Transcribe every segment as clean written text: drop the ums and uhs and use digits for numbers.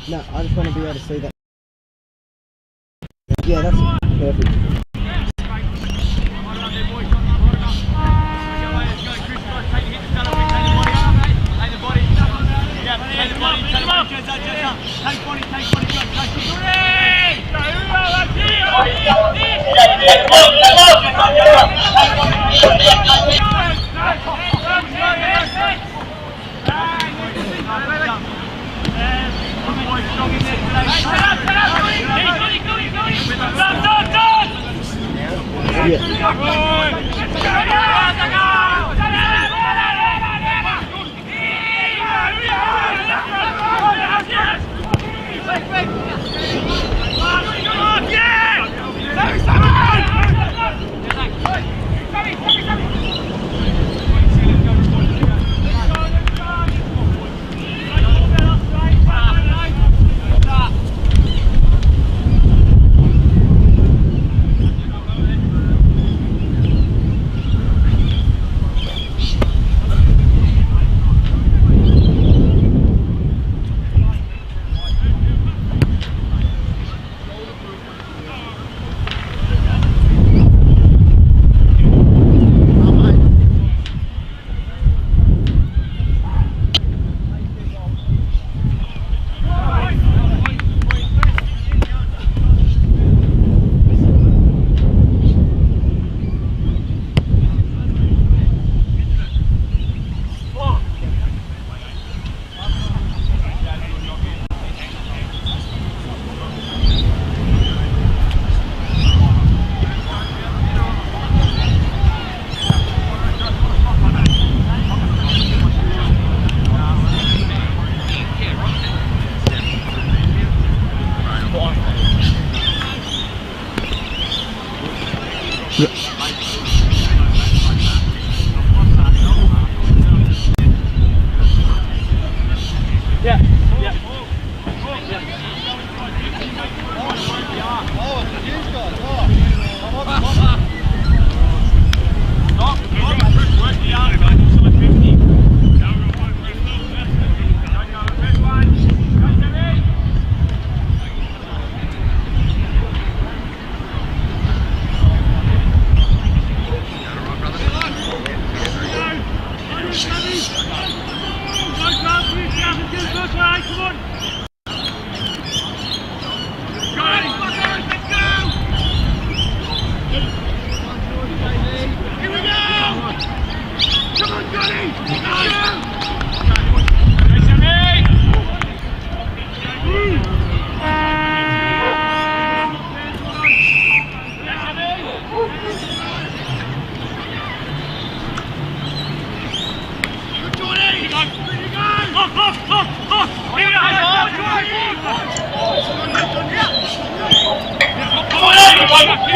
No, I just want to be able to see that. Yeah, that's perfect.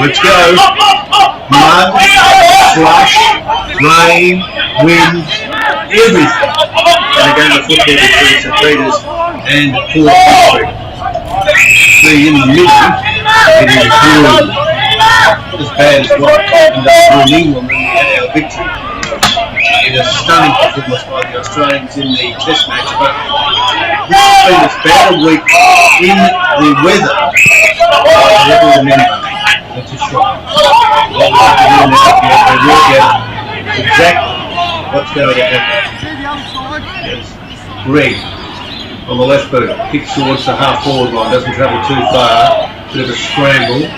Let's go. Mud, slush, rain, wind, everything. And again, the football between St Peters and Port District. See, in the middle, it is really not as bad as what happened up in England when we had our victory. It is a stunning performance by the Australians in the Test match, but this has been as bad a week in the weather I ever remember. It's a shock. What we're doing is they work out exactly what's going to happen. Yes. Greg on the left boot, kicks towards the half-forward line, doesn't travel too far, bit of a scramble.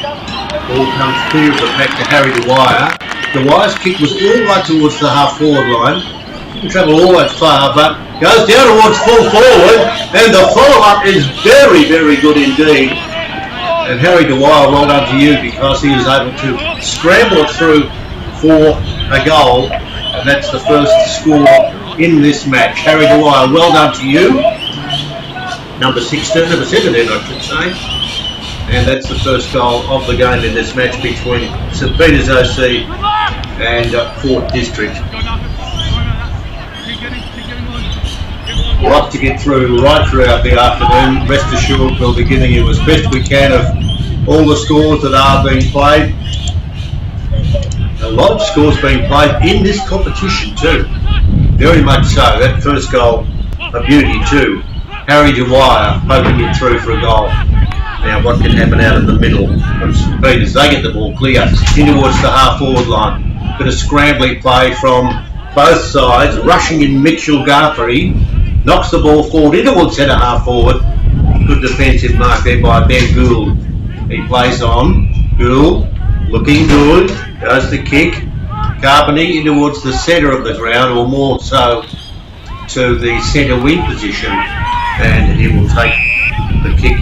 Ball comes clear of the pack to Harry Dwyer. Dwyer's kick was all the way towards the half-forward line. Didn't travel all that far, but goes down towards full forward, and the follow-up is very, very good indeed. And Harry Dwyer, well done to you, because he was able to scramble it through for a goal, and that's the first score in this match. Harry Dwyer, well done to you. Number 16, number 17 I should say. And that's the first goal of the game in this match between St Peters OC and Port District. We'll have to get through right throughout the afternoon. Rest assured we'll be giving you as best we can of all the scores that are being played. A lot of scores being played in this competition too. Very much so. That first goal, a beauty too. Harry Dwyer poking it through for a goal. Now what can happen out of the middle? St Peters, they get the ball clear in towards the half-forward line. Bit of scrambling play from both sides. Rushing in Mitchell Guthrie. Knocks the ball forward in towards centre half-forward. Good defensive mark there by Ben Gould. He plays on. Gould looking good. Goes the kick. Carpenter in towards the centre of the ground, or more so to the centre wing position. And he will take the kick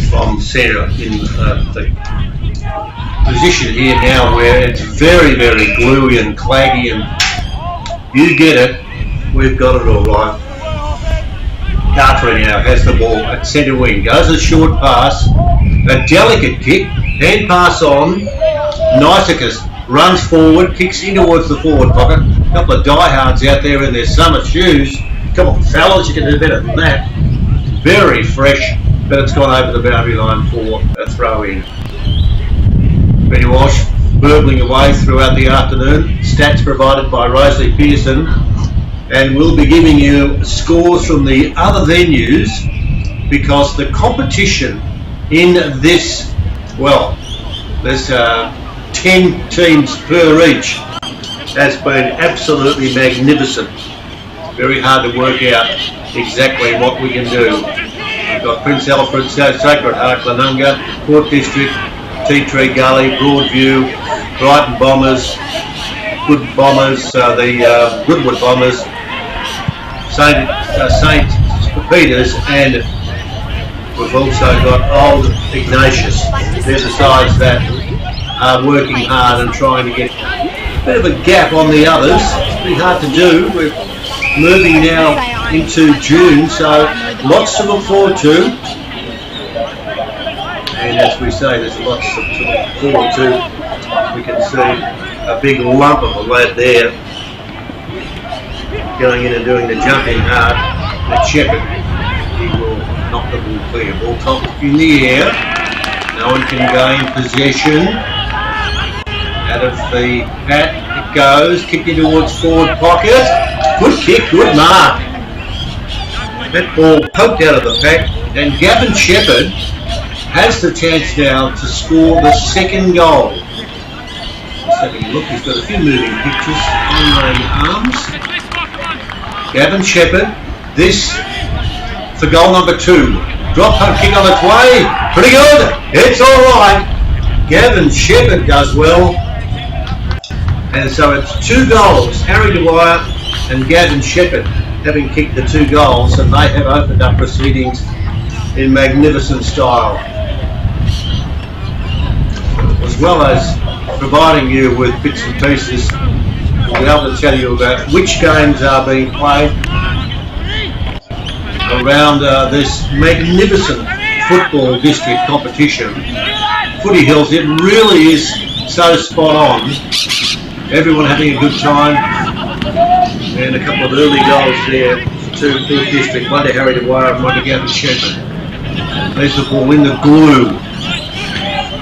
from centre in the position here now where it's very, very gluey and claggy, and you get it, we've got it all right. Caterer now has the ball at centre wing, goes a short pass, a delicate kick, hand pass on, Nicicus runs forward, kicks in towards the forward pocket, a couple of diehards out there in their summer shoes. Come on fellas, you can do better than that. Very fresh, but it's gone over the boundary line for a throw in. Benny Walsh burbling away throughout the afternoon. Stats provided by Rosalie Pearson, and we'll be giving you scores from the other venues because the competition in this, well, there's 10 teams per each, has been absolutely magnificent. Very hard to work out exactly what we can do. We've got Prince Alfred, Sacred Heart, Glenunga, Port District, Tea Tree Gully, Broadview, Brighton Bombers, Good Bombers, the Goodwood Bombers, St Peters, and we've also got Old Ignatius. They're the sides that are working hard and trying to get a bit of a gap on the others. It's pretty hard to do. We're moving now into June, so lots to look forward to. And as we say, there's lots to look forward to. We can see a big lump of a lad there going in and doing the jumping hard. The Shepherd, he will knock the ball clear. Ball topped in the air. No one can gain possession. Out of the pat it goes, kicked in towards forward pocket. Good kick, good mark. That ball poked out of the pack, and Gavin Shepherd has the chance now to score the second goal. Just having a look, he's got a few moving pictures on the arms. Gavin Shepherd, this for goal number 2. Drop punt kick on its way, pretty good, it's alright. Gavin Shepherd does well. And so it's 2 goals, Harry Dwyer and Gavin Shepherd having kicked the 2 goals, and they have opened up proceedings in magnificent style. As well as providing you with bits and pieces, we'll be able to tell you about which games are being played around this magnificent football district competition. Footy Hills, it really is so spot on. Everyone having a good time, and a couple of early goals there to Port District, one to Harry Dwyer and one to Gavin Shepherd. There's the ball in the glue.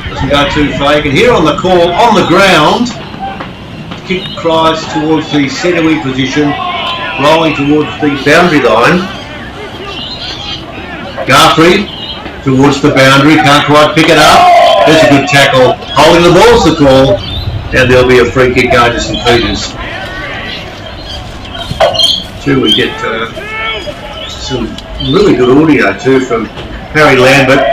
Doesn't go too fake, and here on the call, on the ground, kick cries towards the centre wing position, rolling towards the boundary line. Guthrie towards the boundary, can't quite pick it up. There's a good tackle, holding the ball's the call, and there'll be a free kick going to St Peters. Too, we get some really good audio too from Harry Lambert,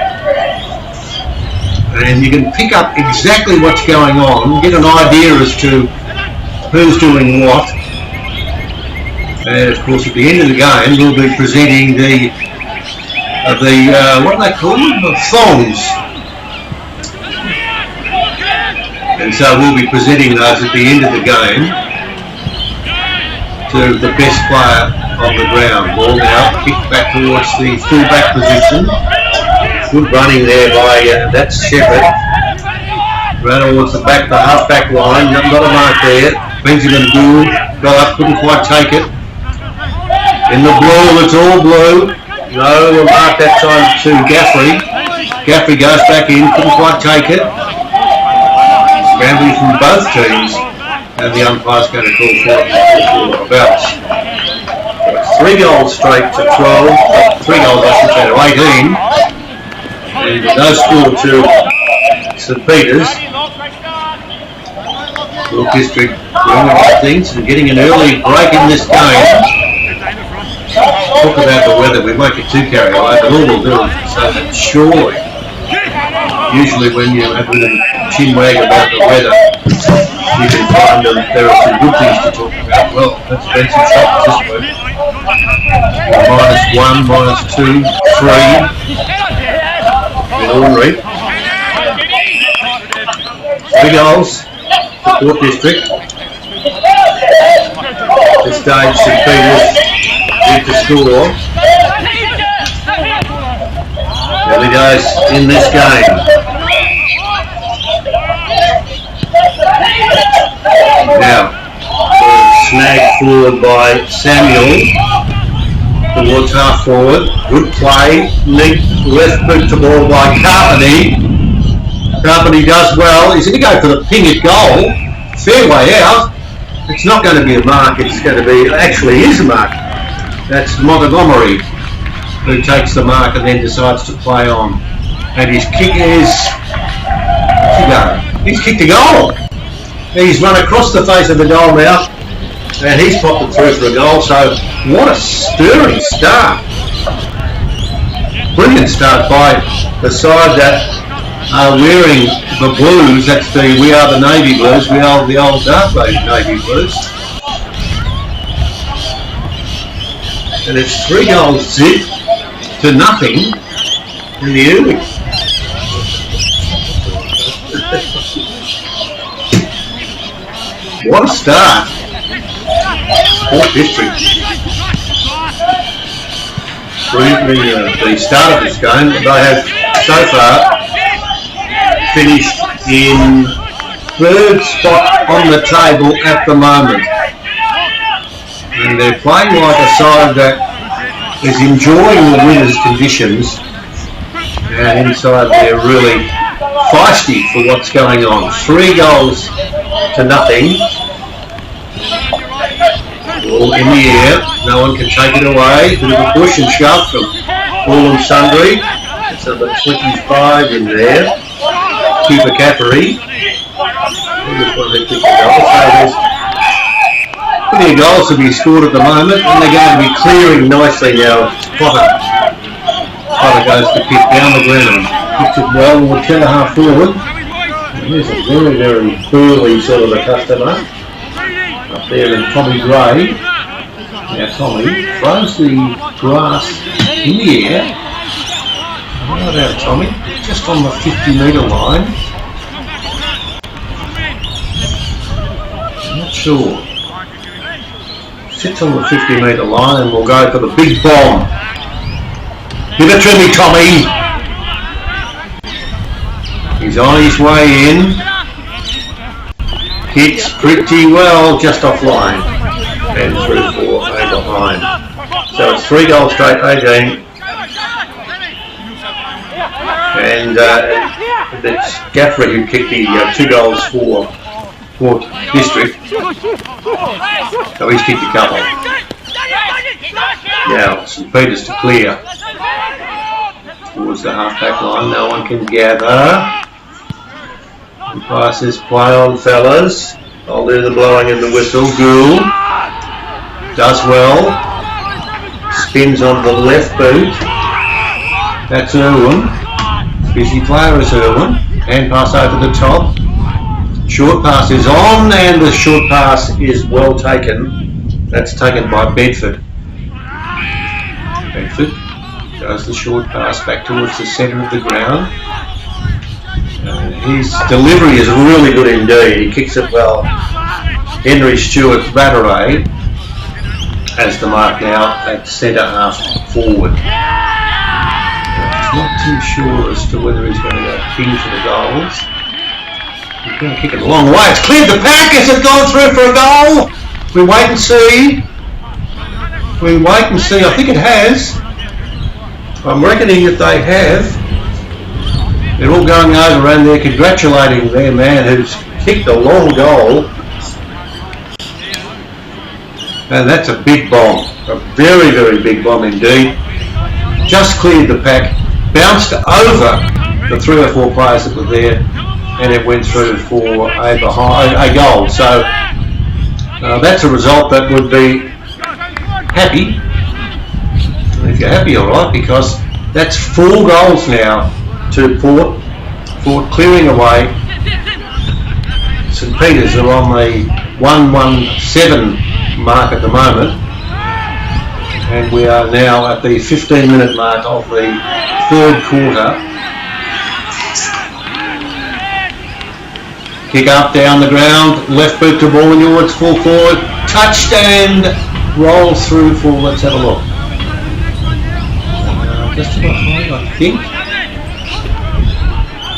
and you can pick up exactly what's going on, get an idea as to who's doing what, and of course at the end of the game we'll be presenting the what do they call them? The thongs. And so we'll be presenting those at the end of the game to the best player on the ground. Ball now kicked back towards the full-back position. Good running there by that's Shepherd. Ran towards the half-back line. Not a mark there. Benjamin Gould got up, couldn't quite take it. In the blue, it's all blue. No, we'll mark that time to Gaffrey. Gaffrey goes back in, couldn't quite take it. Scrambling from both teams, and the umpire's going to call for a bounce. 3 goals straight to 12. 3 goals, I should say, to 18. And no score to St Peters. York District doing the right things and getting an early break in this game. Talk about the weather, we won't get too carried away, but all we'll do is say that surely, usually when you have a little chin wag about the weather, you can find that there are some good things to talk about. Well, that's been some shots this week. -1, -2, 3 in ordinary. 3 goals for York District. At this stage, St Peters did to score. Early days in this game. Now, snagged forward by Samuel towards half forward. Good play. Neat left boot to ball by Carpenter. Carpenter does well. He's going to go for the ping at goal. Fair way out. It's not going to be a mark. It's going to be, actually is a mark. That's Montgomery who takes the mark and then decides to play on. And his kick is, he's kicked a goal. He's run across the face of the goal now and he's popped it through for a goal. So what a stirring start. Brilliant start by the side that are wearing the blues. That's the We Are the Navy Blues. We are the old dark Navy Blues. And it's 3 goals zip to nothing in the early. What a start. York District. Through the start of this game, they have so far finished in 3rd spot on the table at the moment. And they're playing like a side that is enjoying the winter's conditions, and inside they're really feisty for what's going on. 3 goals to nothing. Ball in the air, no one can take it away. Bit of a push and shove from all and sundry. It's number 25 in there. Keeper Caterer. Plenty of goals to be scored at the moment, and they're going to be clearing nicely now. Potter goes to kick down the ground. Kicks it well, we'll centre half forward. And here's a very, very burly sort of a customer. Up there in Tommy Gray. Now Tommy throws the grass in the air. How about Tommy? Just on the 50-metre line. I'm not sure. Sits on the 50-metre line and we'll go for the big bomb. Give it to me, Tommy. He's on his way in. Hits pretty well just offline and through for and behind. So it's 3 goals straight, 18. And it's Gaffrey who kicked the 2 goals for District. So he's kicked a couple. Now St Peters to clear towards the half-back line. No one can gather. Passes play on, fellas. I'll do the blowing and the whistle. Gould does well. Spins on the left boot. That's Irwin. Busy player is Irwin. Hand pass over the top. Short pass is on, and the short pass is well taken. That's taken by Bedford. Bedford does the short pass back towards the centre of the ground. His delivery is really good indeed. He kicks it well. Henry Stewart Batteray has the mark now at centre half forward. I'm not too sure as to whether he's going to go king for the goals. He's going to kick it a long way. It's cleared the pack. Has it gone through for a goal? We wait and see. We wait and see. I think it has. I'm reckoning that they have. They're all going over and they're congratulating their man who's kicked a long goal. And that's a big bomb, a very, very big bomb indeed. Just cleared the pack, bounced over the 3 or 4 players that were there, and it went through for a goal. So that's a result that would be happy. If you're happy, all right, because that's 4 goals now to Port. Port clearing away. St Peters are on the 1-1-7 mark at the moment, and we are now at the 15-minute mark of the 3rd quarter. Kick up, down the ground, left boot to ball towards full forward, touched and rolls through for, let's have a look. Just behind, I think.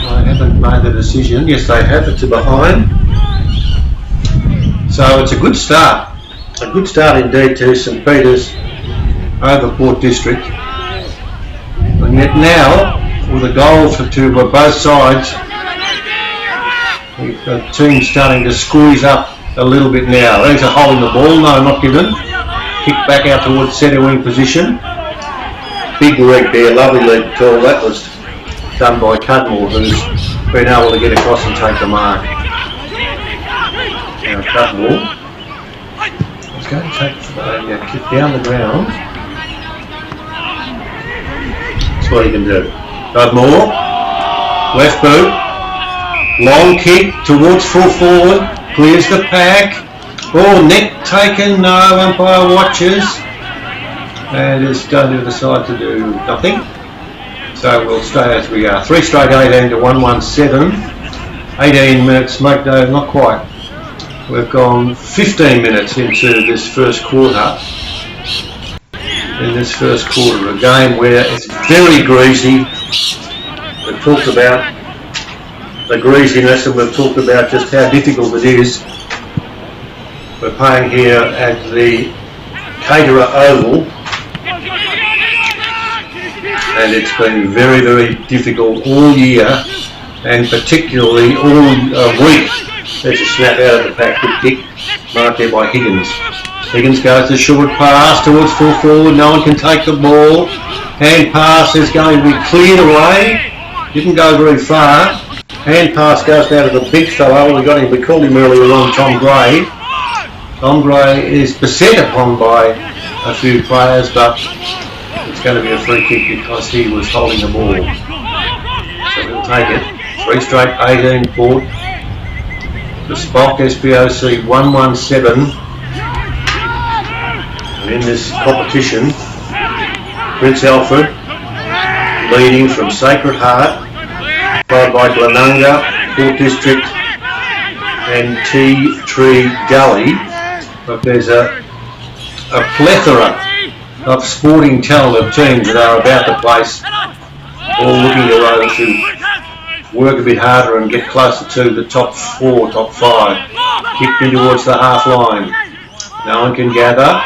I haven't made the decision. Yes, they have it to behind. So it's a good start. A good start indeed to St Peters over Port District. And yet now, with a goal to both sides, the team's starting to squeeze up a little bit now. There's a holding the ball, no, not given. Kick back out towards centre wing position. Big leg there, lovely leg call. That was done by Cudmore, who's been able to get across and take the mark. Now Cudmore is going to take a kick down the ground. That's what he can do. Cudmore, left boot, long kick towards full forward, clears the pack. Oh, net taken, no, umpire watches. And is going to decide to do nothing. So we'll stay as we are. 3 straight 18 to 1-1-7. 18 minutes, mate, no, not quite. We've gone 15 minutes into this first quarter. In this first quarter, a game where it's very greasy. We've talked about the greasiness and we've talked about just how difficult it is. We're playing here at the Caterer Oval. And it's been very, very difficult all year, and particularly all week. There's a snap out of the pack, good kick, marked there by Higgins. Higgins goes to short pass towards full forward, no one can take the ball. Hand pass is going to be cleared away, didn't go very far. Hand pass goes down to the big fellow, we called him earlier on, Tom Gray. Tom Gray is beset upon by a few players, but it's going to be a free kick because he was holding the ball. So he'll take it. 3 straight 18 Port. The Spock SPOC 1-1-7. And in this competition, Prince Alfred leading from Sacred Heart, followed by Glenunga, Port District and Tea Tree Gully. But there's a plethora of sporting talented teams that are about the place, all looking to work a bit harder and get closer to the top 4, top 5. Kicked in towards the half line. No one can gather.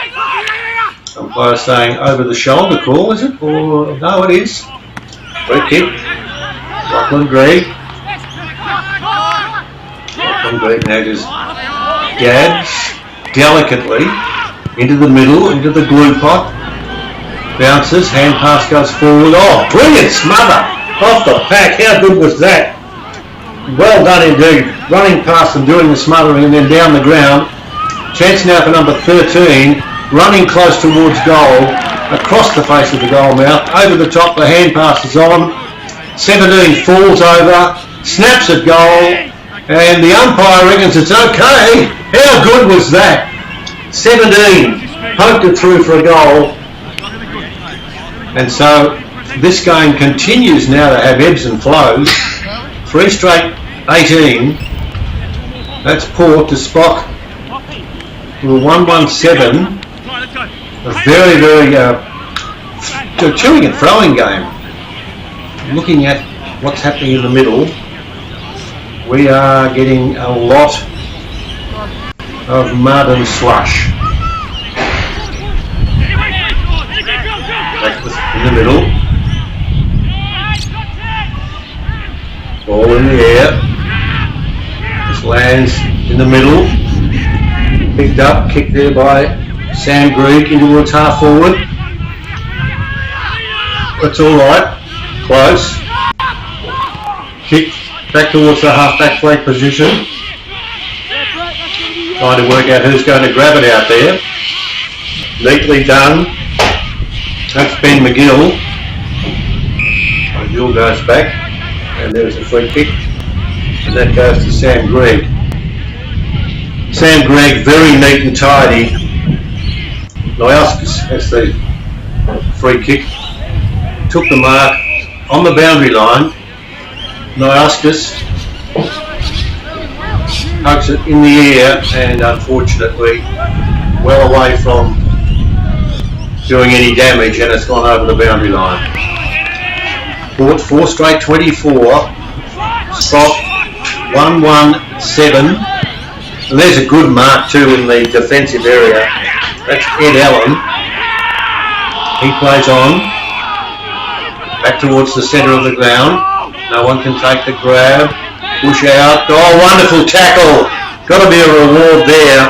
Umpire saying over the shoulder call, is it? Or no, it is. Free kick. Lachlan Gregg. Lachlan Gregg now just jabs delicately into the middle, into the glue pot. Bounces, hand pass goes forward. Oh, brilliant smother off the pack. How good was that? Well done indeed. Running past and doing the smothering and then down the ground. Chance now for number 13. Running close towards goal. Across the face of the goal mouth. Over the top, the hand pass is on. 17 falls over. Snaps at goal. And the umpire reckons it's okay. How good was that? 17. Poked it through for a goal. And so this game continues now to have ebbs and flows. 3 straight 18. That's Port to Spock. We're 1-1-7. A very, very chewing and throwing game. Looking at what's happening in the middle, we are getting a lot of mud and slush. In the middle. Ball in the air. This lands in the middle. Picked up, kicked there by St Sam Greig in towards half forward. That's alright. Close. Kick back towards the half-back flank position. Trying to work out who's going to grab it out there. Neatly done. That's Ben McGill. McGill goes back. And there's a free kick. And that goes to Sam Greig. Sam Greig, very neat and tidy. Nyauskas has the free kick. Took the mark on the boundary line. Nyauskas hugs it in the air and unfortunately well away from doing any damage, and it's gone over the boundary line. Port 4 straight 24. Spot 117. And there's a good mark too in the defensive area. That's Ed Allen. He plays on. Back towards the centre of the ground. No one can take the grab. Push out. Oh, wonderful tackle. Got to be a reward there.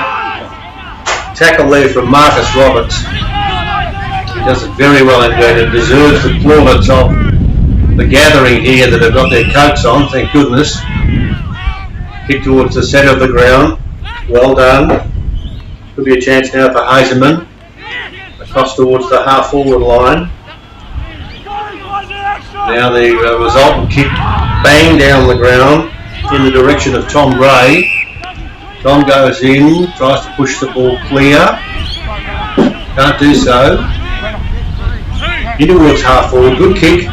Tackle there from Marcus Roberts. He does it very well indeed and deserves the plaudits of the gathering here that have got their coats on, thank goodness. Kick towards the centre of the ground. Well done. Could be a chance now for Hazeman. Across towards the half forward line. Now the resultant kick bang down the ground in the direction of Tom Gray. Tom goes in, tries to push the ball clear. Can't do so. In towards half forward, good kick.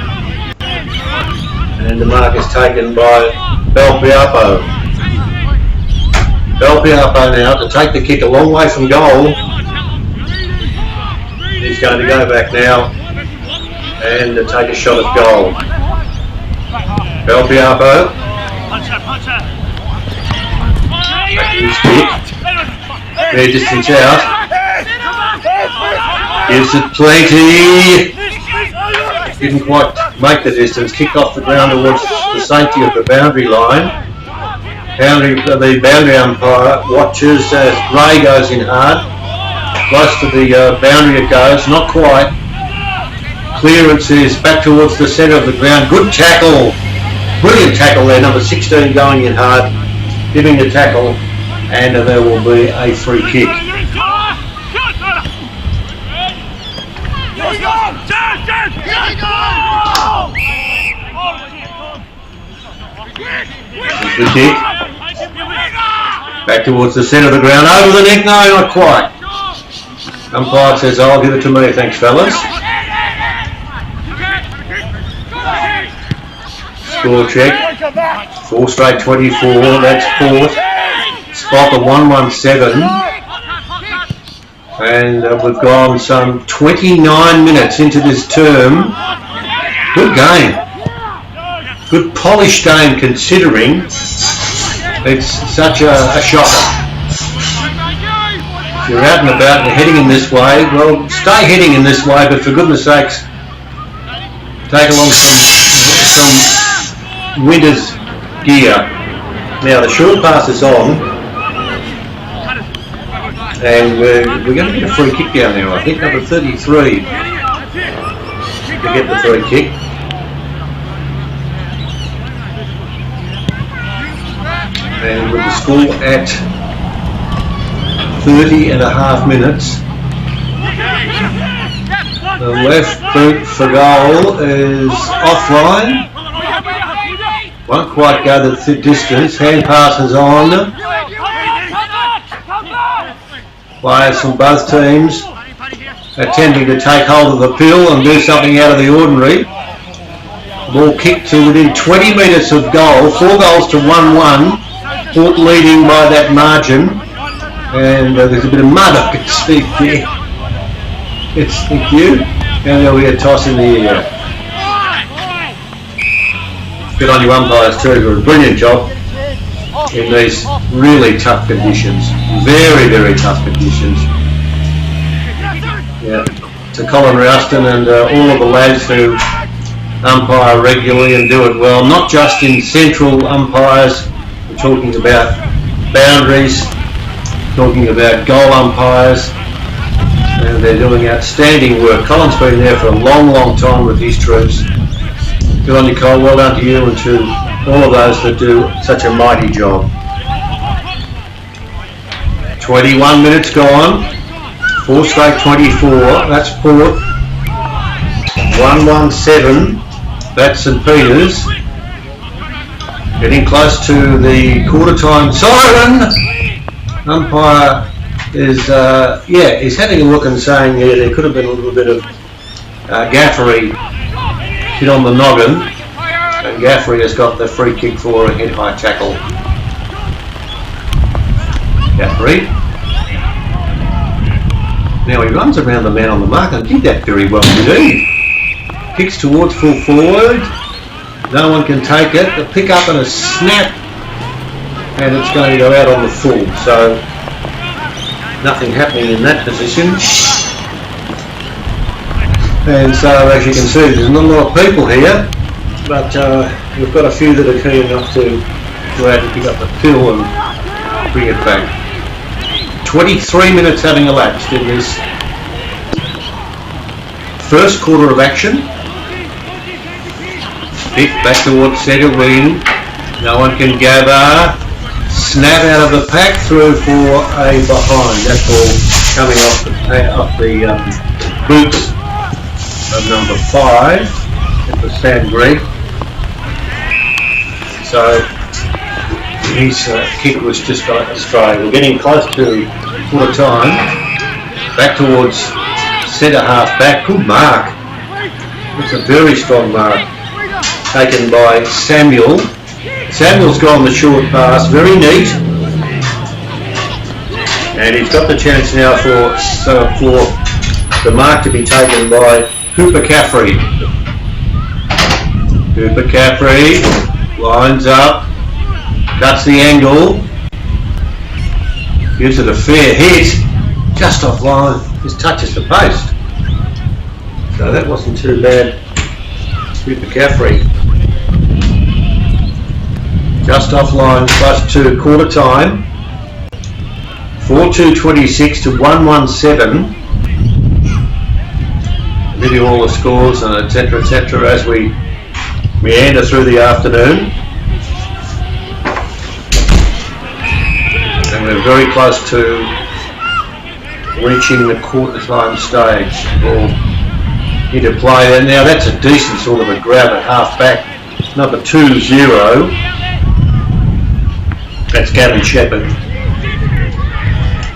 And the mark is taken by Belpiapo. Belpiapo now to take the kick a long way from goal. He's going to go back now and take a shot at goal. Belpiapo. Back to his kick. Fair distance out. Gives it plenty. Didn't quite make the distance. Kicked off the ground towards the safety of the boundary line. The boundary umpire watches as Gray goes in hard. Close to the boundary it goes. Not quite. Clearance is back towards the centre of the ground. Good tackle. Brilliant tackle there. Number 16 going in hard. Giving the tackle. And there will be a free kick. Good kick. Back towards the centre of the ground. Over the neck. No, not quite. Umpire says, I'll give it to me. Thanks, fellas. Score check. 4 straight 24. That's Port. Spot the 117. And we've gone some 29 minutes into this term. Good game. Good polished game considering it's such a shocker. If you're out and about and heading in this way, well, stay heading in this way, but for goodness sakes, take along some winter's gear. Now the short pass is on, and we're going to get a free kick down there, I think, number 33 to get the free kick. And with the score at 30 and a half minutes, the left boot for goal is offline. Won't quite go the distance. Hand passes on. Players from both teams attempting to take hold of the pill and do something out of the ordinary. Ball kicked to within 20 metres of goal. 4 goals to 1-1. Port leading by that margin. And there's a bit of mud up its feet there. It's thank you. And there'll be a toss in the air. Good on you umpires too, for a brilliant job in these really tough conditions. Very, very tough conditions. Yeah. To Colin Rouston and all of the lads who umpire regularly and do it well. Not just in central umpires. We're talking about boundaries, talking about goal umpires, and they're doing outstanding work. Colin's been there for a long time with his troops. Good on you, Cole. Well done to you and to all of those that do such a mighty job. 21 minutes gone. 4 straight 24. That's Port. 1-1-7. That's St Peters. Getting close to the quarter time siren. Umpire is he's having a look and saying there could have been a little bit of gaffery hit on the noggin, and Gaffery has got the free kick for a head high tackle. Gaffery. Now he runs around the man on the mark and did that very well indeed. Kicks towards full forward. No one can take it. A pick up and a snap, and it's going to go out on the full. So nothing happening in that position. And so, as you can see, there's not a lot of people here, but we've got a few that are keen enough to go out and pick up the pill and bring it back. 23 minutes having elapsed in this first quarter of action. Pick back towards centre wing. No one can gather. Snap out of the pack through for a behind. That ball coming off the boots of number 5. It was Sam Greg. So his kick was just astray. We're getting close to quarter time. Back towards centre half back. Good mark. It's a very strong mark. Taken by Samuel. Samuel's gone the short pass, very neat, and he's got the chance now for the mark to be taken by Cooper Caffrey. Cooper Caffrey lines up, cuts the angle, gives it a fair hit, just off line, just touches the post. So that wasn't too bad. Cooper Caffrey. Just offline, close to quarter time. 4-2-26 to 1-1-7. I'll give you all the scores and etc as we meander through the afternoon. And we're very close to reaching the quarter time stage. Ball into play there. Now that's a decent sort of a grab at half back. Number 2-0. That's Gavin Shepherd.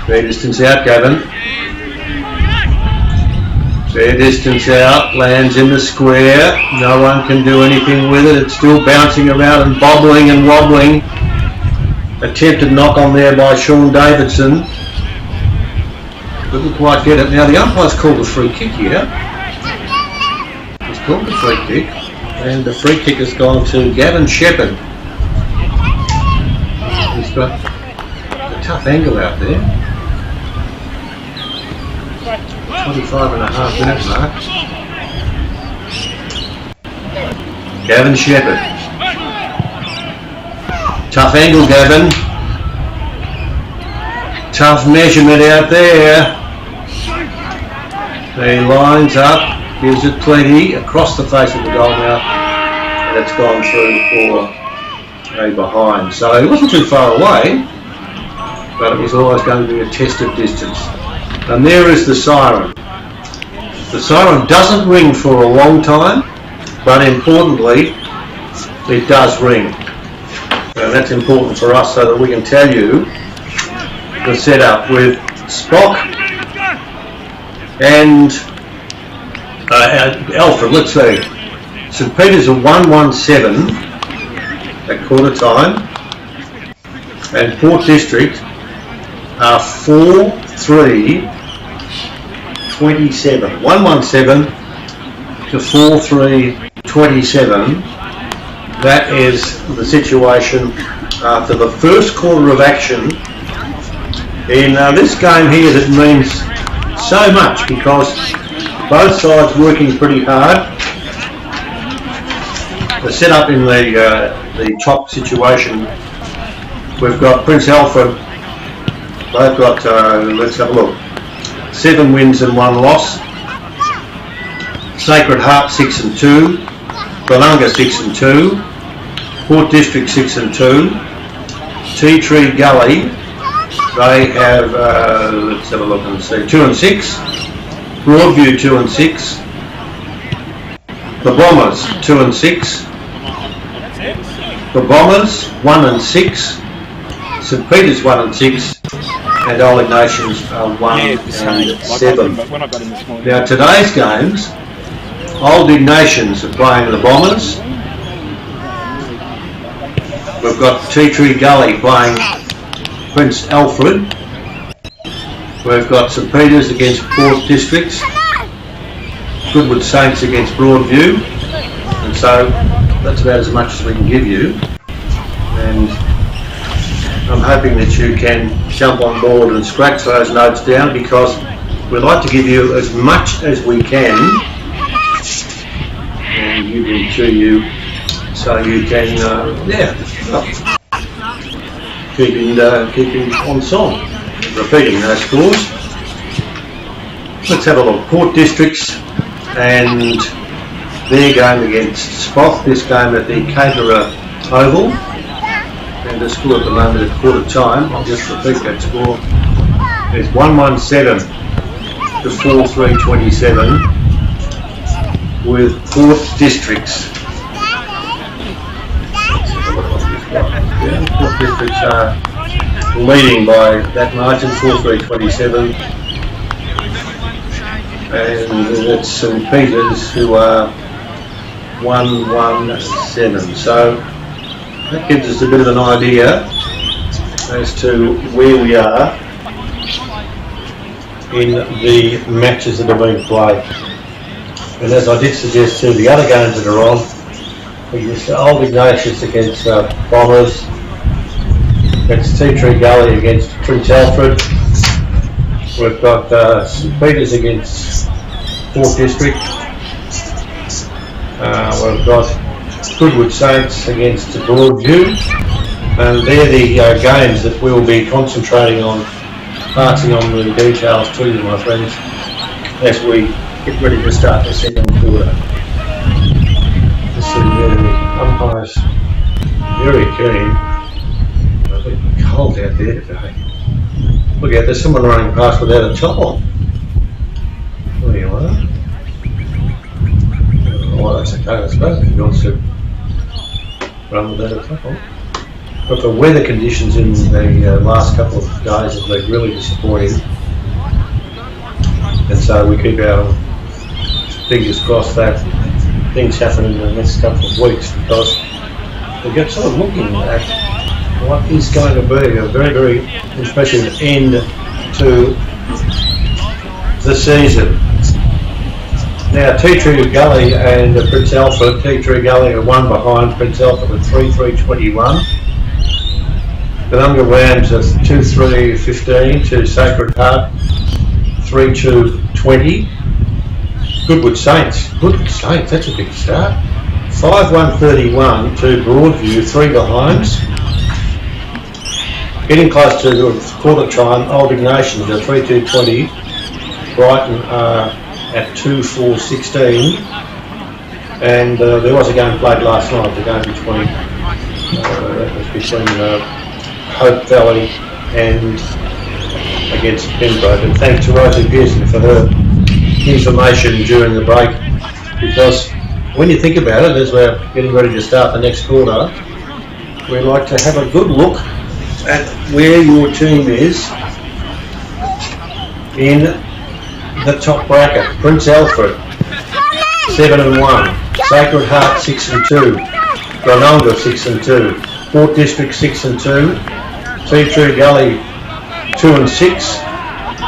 Fair distance out, Gavin. Fair distance out, lands in the square. No one can do anything with it. It's still bouncing around and bobbling and wobbling. Attempted knock on there by Sean Davidson. Couldn't quite get it. Now the umpire's called a free kick here. He's called a free kick. And the free kick has gone to Gavin Shepherd. He's got a tough angle out there. 25.5 minute mark. Gavin Shepherd. Tough angle, Gavin. Tough measurement out there. He lines up, gives it plenty across the face of the goal now, and it's gone through for a behind. So it wasn't too far away, but it was always going to be a test of distance. And there is the siren. The siren doesn't ring for a long time, but importantly, it does ring. And that's important for us so that we can tell you the setup with Spock and Alfred. Let's see. St Peters are 1-1-7 at quarter time, and Port District are 4-3-27. 1-1-7 to 4-3-27. That is the situation after the first quarter of action in this game here that means so much because both sides working pretty hard. The setup in the top situation, we've got Prince Alfred. They've got, let's have a look, 7 wins and 1 loss. Sacred Heart 6 and 2. Belunga 6 and 2. Port District 6 and 2. Tea Tree Gully, they have, let's have a look and see, 2 and 6. Broadview 2 and 6. The Bombers 2 and 6. The Bombers 1 and 6. St Peter's 1 and 6. And Old Ignatians are 1 and 7. Now today's games, Old Ignatians are playing the Bombers. We've got Tea Tree Gully playing Prince Alfred. We've got St Peter's against Port Districts. Goodwood Saints against Broadview. And so that's about as much as we can give you. And I'm hoping that you can jump on board and scratch those notes down, because we'd like to give you as much as we can and give them to you so you can, keeping on song, repeating those scores. Let's have a look. Port Districts and their game against Spock, this game at the Caterer Oval. And the score at the moment at quarter time, I'll just repeat that score, is 117 to 4327 with Port Districts. Port Districts are leading by that margin, 4327. And it's St Peter's who are 117. So that gives us a bit of an idea as to where we are in the matches that are being played. And as I did suggest to the other games that are on, we use Old Ignatius against Bombers, against Tea Tree Gully against Prince Alfred. We've got St Peter's against Port District. We've got Goodwood Saints against Broadview, and they're the games that we'll be concentrating on, passing on the details to you, my friends, as we get ready to start the second quarter. This is the umpires very keen. It's a bit cold out there today. Look out, there's someone running past without a top on. There you are. Oh, that's okay, I suppose. He wants to run without a top on. But the weather conditions in the last couple of days have been really disappointing. And so we keep our fingers crossed that things happen in the next couple of weeks, because we get sort of looking at what is going to be a very, very impressive end to the season. Now, Tea Tree Gully and Prince Alfred. Tea Tree Gully are 1 behind Prince Alfred at 3-3-21. Belunga Rams are 2-3-15 to Sacred Heart 3-2-20. Goodwood Saints, that's a big start. 5-1-31 to Broadview, 3 behind. Getting close to quarter time, Old Ignatians are 3-2-20. Brighton are at 2-4-16. And there was a game played last night, the game between Hope Valley and against Pembroke. And thanks to Rosie Pearson for her information during the break, because when you think about it, as we're getting ready to start the next quarter, we like to have a good look at where your team is in the top bracket. Prince Alfred 7-1, Sacred Heart 6-2, Granonga 6-2, Port District 6-2, Tea Tree Gully 2-6,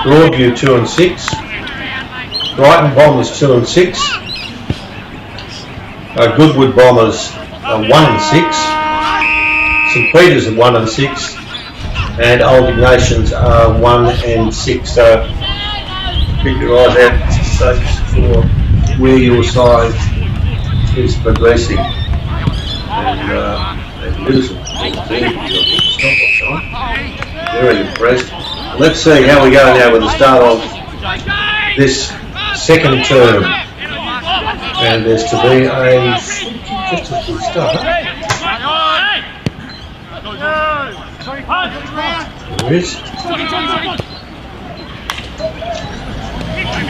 Broadview 2-6, Brighton Bombers 2-6, Goodwood Bombers 1-6, St Peter's are 1-6, and Old Ignatians are 1-6. So keep your eyes out, folks, for where your side is progressing. And beautiful team. Very impressed. Let's see how we go now with the start of this second term. And there's to be a just a good start. There is.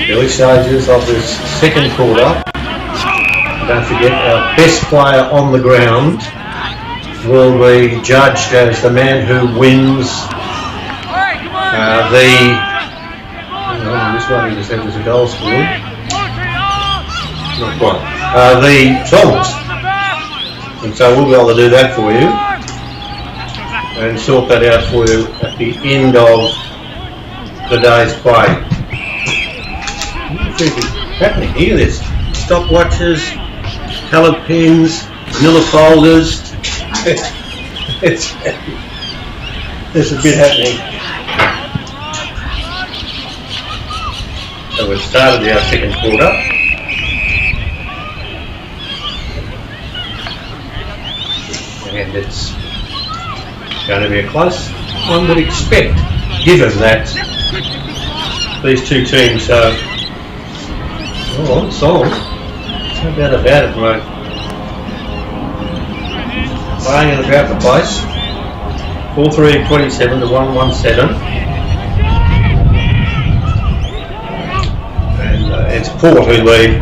Early stages of this second quarter. Don't forget, our best player on the ground will be judged as the man who wins this one he just had was a goal scored. Not quite. The songs. And so we'll be able to do that for you and sort that out for you at the end of the day's play. What's happening here? There's stopwatches, coloured pens, manila folders. There's a bit happening. So we've started our second quarter. And it's going to be a close one would expect, given that these two teams are on song. No doubt about it, mate. Playing it about the place. 4-3-27 to 1-1-7. And it's Port who lead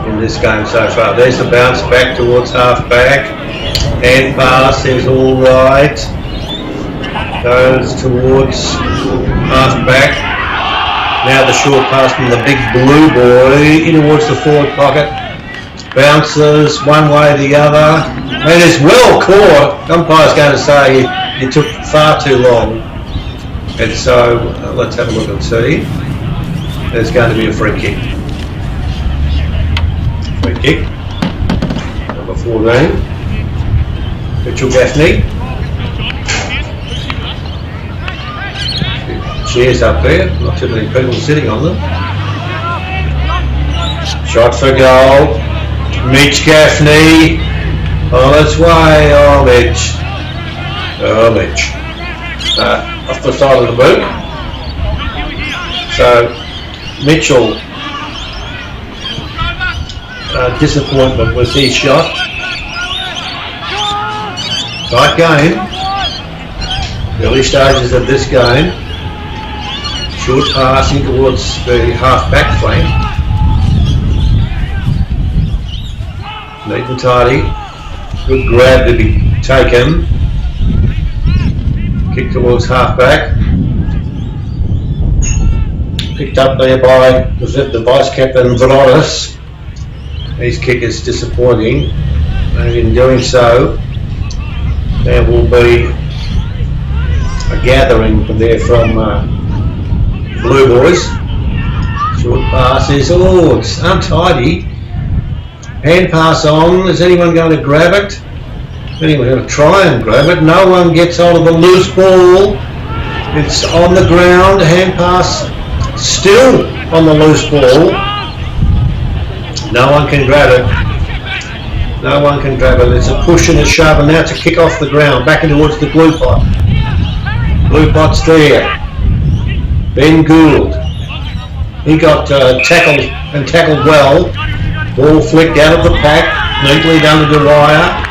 in this game so far. There's the bounce back towards half back. Hand pass is all right. Goes towards half back. Now the short pass from the big blue boy in towards the forward pocket. Bounces one way or the other. And it's well caught. Umpire's going to say it took far too long. And so let's have a look and see. There's going to be a free kick. Free kick. Number 14. Mitchell Gaffney. Chairs up there, not too many people sitting on them. Shot for goal. Mitch Gaffney. On its way. Oh, Mitch. Oh, Mitch. Off the side of the boot. So, Mitchell. Disappointment with his shot. Tight game. Early stages of this game. Short passing towards the half-back flank. Neat and tidy. Good grab to be taken. Kick towards half-back. Picked up there by the vice-captain Veronis. His kick is disappointing. And in doing so, there will be a gathering there from Blue Boys. Short passes. Oh, it's untidy. Hand pass on. Is anyone going to grab it? Anyone going to try and grab it? No one gets hold of the loose ball. It's on the ground. Hand pass still on the loose ball. No one can grab it. No one can grab it. It's a push and a shove, and now it's a kick off the ground, back in towards the blue pot. Blue pot's there. Ben Gould. He got tackled well. Ball flicked out of the pack, neatly done to Dwyer.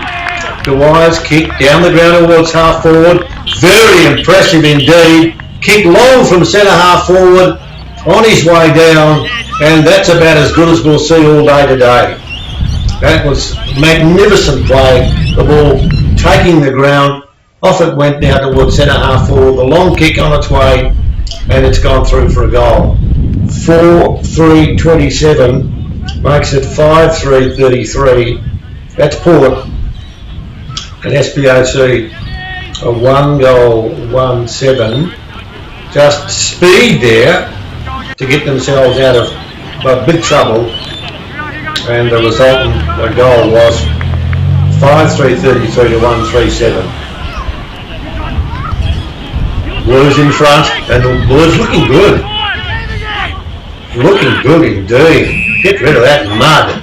Dwyer's kick down the ground towards half forward. Very impressive indeed. Kick long from centre half forward, on his way down, and that's about as good as we'll see all day today. That was magnificent play. The ball taking the ground. Off it went now towards centre half forward. The long kick on its way, and it's gone through for a goal. 4-3-27 makes it 5-3-33. That's Port. And SPOC a 1-goal, 1-7. Just speed there to get themselves out of big trouble. And the resultant goal was 5-3-33 to 1-3-7. Blues in front, and the Blues looking good. Looking good indeed. Get rid of that mud.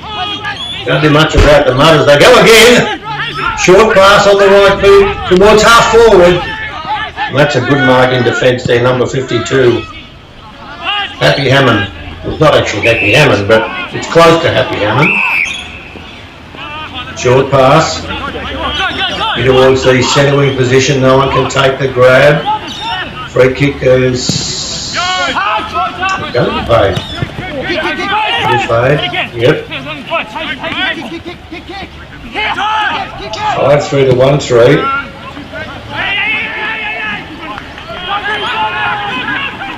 Don't do much about the mud as they go again. Short pass on the right boot towards half forward. And that's a good mark in defence there, number 52. Happy Hammond. Well, it's not actually Happy Hammond, but it's close to Happy Hammond. Short pass. Towards the centre wing position. No one can take the grab. Free kick is going to fade. Yep. 5-3 to 1-3.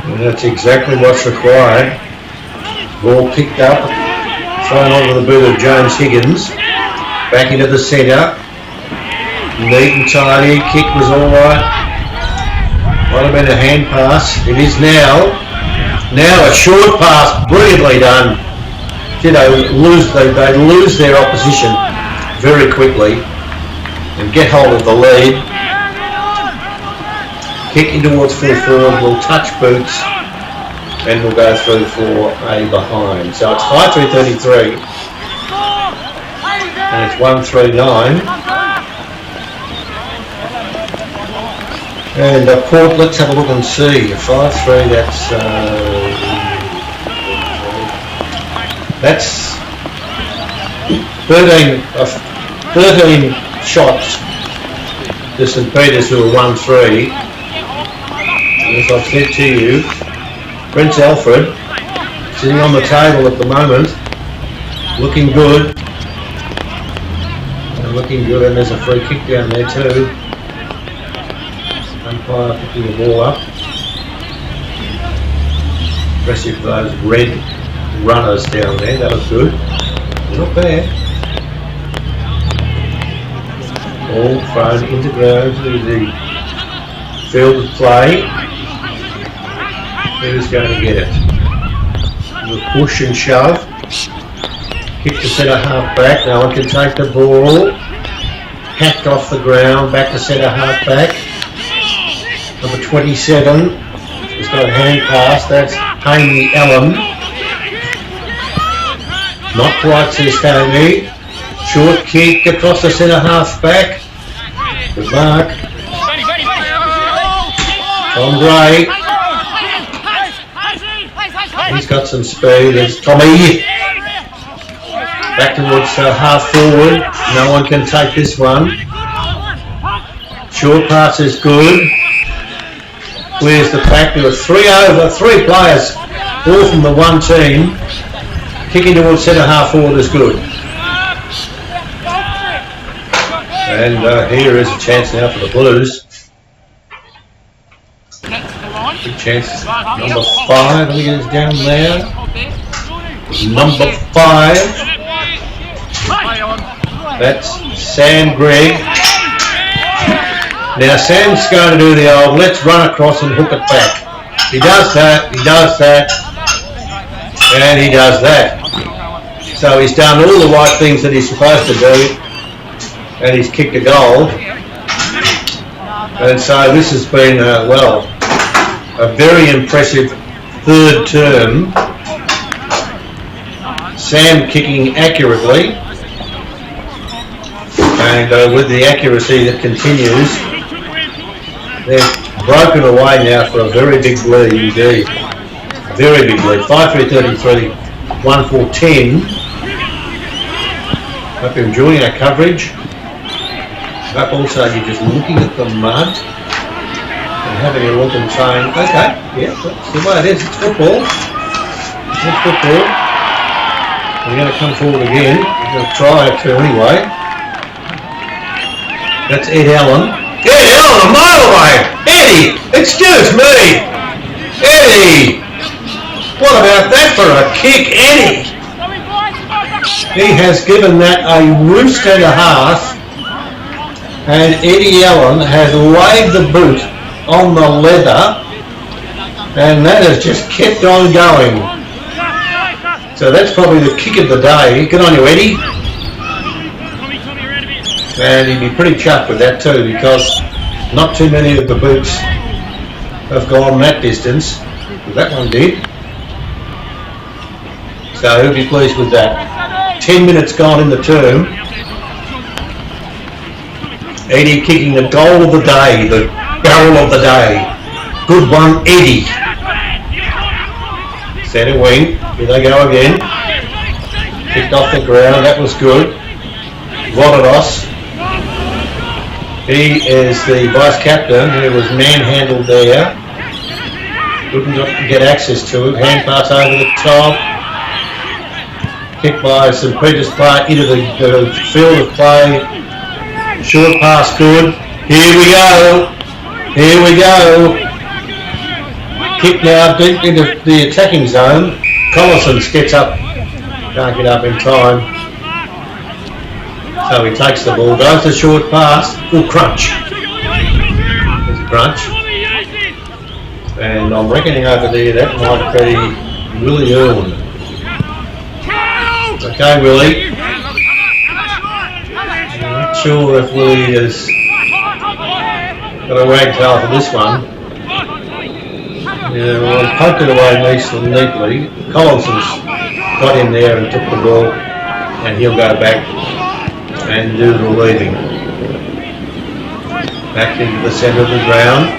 And that's exactly what's required. Ball picked up, thrown onto the boot of James Higgins. Back into the centre. Neat and tidy. Kick was all right. Might have been a hand pass. It is now. Now a short pass, brilliantly done. They lose their opposition very quickly and get hold of the lead. Kick in towards full forward, will touch boots and will go through for a behind. So it's 5-3-33 and it's 1-3-9. And Port, let's have a look and see. 5-3, that's 13 shots to St Peters, who are 1-3. As I've said to you, Prince Alfred sitting on the table at the moment, looking good. And there's a free kick down there too. Umpire picking the ball up. Impressive, those red runners down there, that was good. Not bad. All thrown into the field of play. Who's going to get it? We'll push and shove. Kick to centre half back. No one can take the ball. Hacked off the ground. Back to centre half back. Number 27 has got a hand pass. That's Hamey Allen. Not quite, says Hamey. Short kick across the centre half back. Good mark. Tom Gray. He's got some speed. There's Tommy. Back towards half forward. No one can take this one. Short pass is good. Clears the pack. There were 3 players, all from the one team. Kicking towards centre half forward is good. And here is a chance now for the Blues. Big chance. Number 5, I think it is down there. Number 5. That's Sam Gregg. Now Sam's going to do the old, let's run across and hook it back. He does that, and he does that. So he's done all the right things that he's supposed to do, and he's kicked a goal. And so this has been, a very impressive third term. Sam kicking accurately, and with the accuracy that continues, they've broken away now for a very big lead indeed. Very big lead. 5-3-33, 1-4-10. Hope you're enjoying our coverage. Hope also you're just looking at the mud and having a look and saying, okay, yeah, that's the way it is. It's football. It's football. We're going to come forward again. We're going to try it too anyway. That's Ed Allen. Ed Allen, a mile away! Eddie! Excuse me! Eddie! What about that for a kick, Eddie? He has given that a roost and a half, and Eddie Allen has laid the boot on the leather, and that has just kept on going. So that's probably the kick of the day. Good on you, Eddie. And he'd be pretty chuffed with that too, because not too many of the boots have gone that distance. That one did. So he'll be pleased with that. 10 minutes gone in the term. Eddie kicking the goal of the day, the barrel of the day. Good one, Eddie. Centre wing. Here they go again. Kicked off the ground. That was good. Rodados. He is the vice captain who was manhandled there. Couldn't get access to it. Hand pass over the top. Kicked by St. Peter's player into the field of play. Short pass good. Here we go. Here we go. Kick now deep into the attacking zone. Collison gets up. Can't get up in time. So he takes the ball. Goes the short pass. Oh, crunch. There's a crunch. And I'm reckoning over there that might be Willie Irwin. Okay, Willie. I'm not sure if Willie has got a wagtail for this one. Yeah, well, he poked it away neatly. Collinson's got in there and took the ball, and he'll go back and do the relieving. Back into the centre of the ground.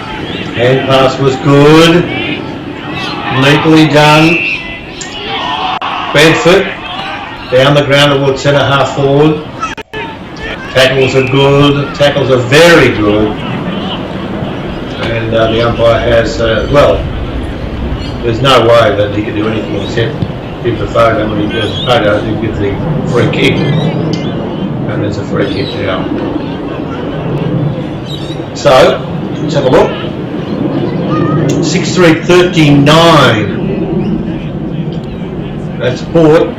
Hand pass was good. Neatly done. Bedford down the ground towards centre half forward. Tackles are good. Tackles are very good. And the umpire has, there's no way that he can do anything except give the photo. When he gives the photo, he'll give the free kick. And there's a free kick now. So, let's have a look. 6-3-39. That's Port.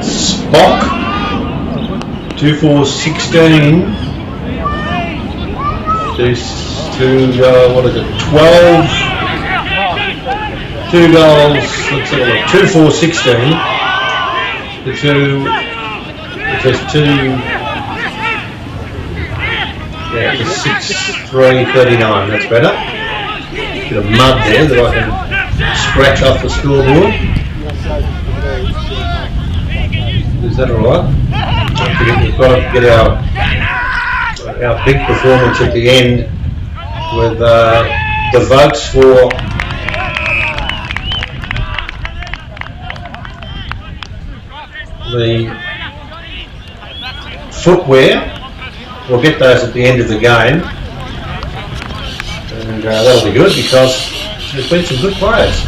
Spock. 2-4-16. What is it? 12. 2 goals. Let's have a look. 2-4-16. The two. There's 2. Yeah, it's 6-3-39. That's better. Bit of mud there that I can scratch off the scoreboard. Is that alright? Don't forget, we've got to get our big performance at the end with the votes for the footwear. We'll get those at the end of the game, and that'll be good because there's been some good players.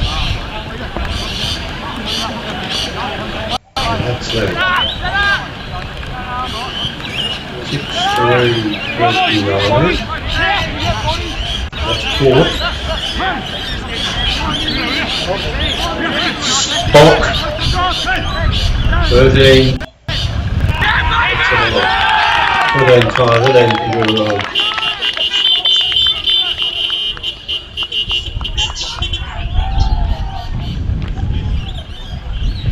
And that's 6-3-29. That's Port. Spock. 13. 13 times, 13.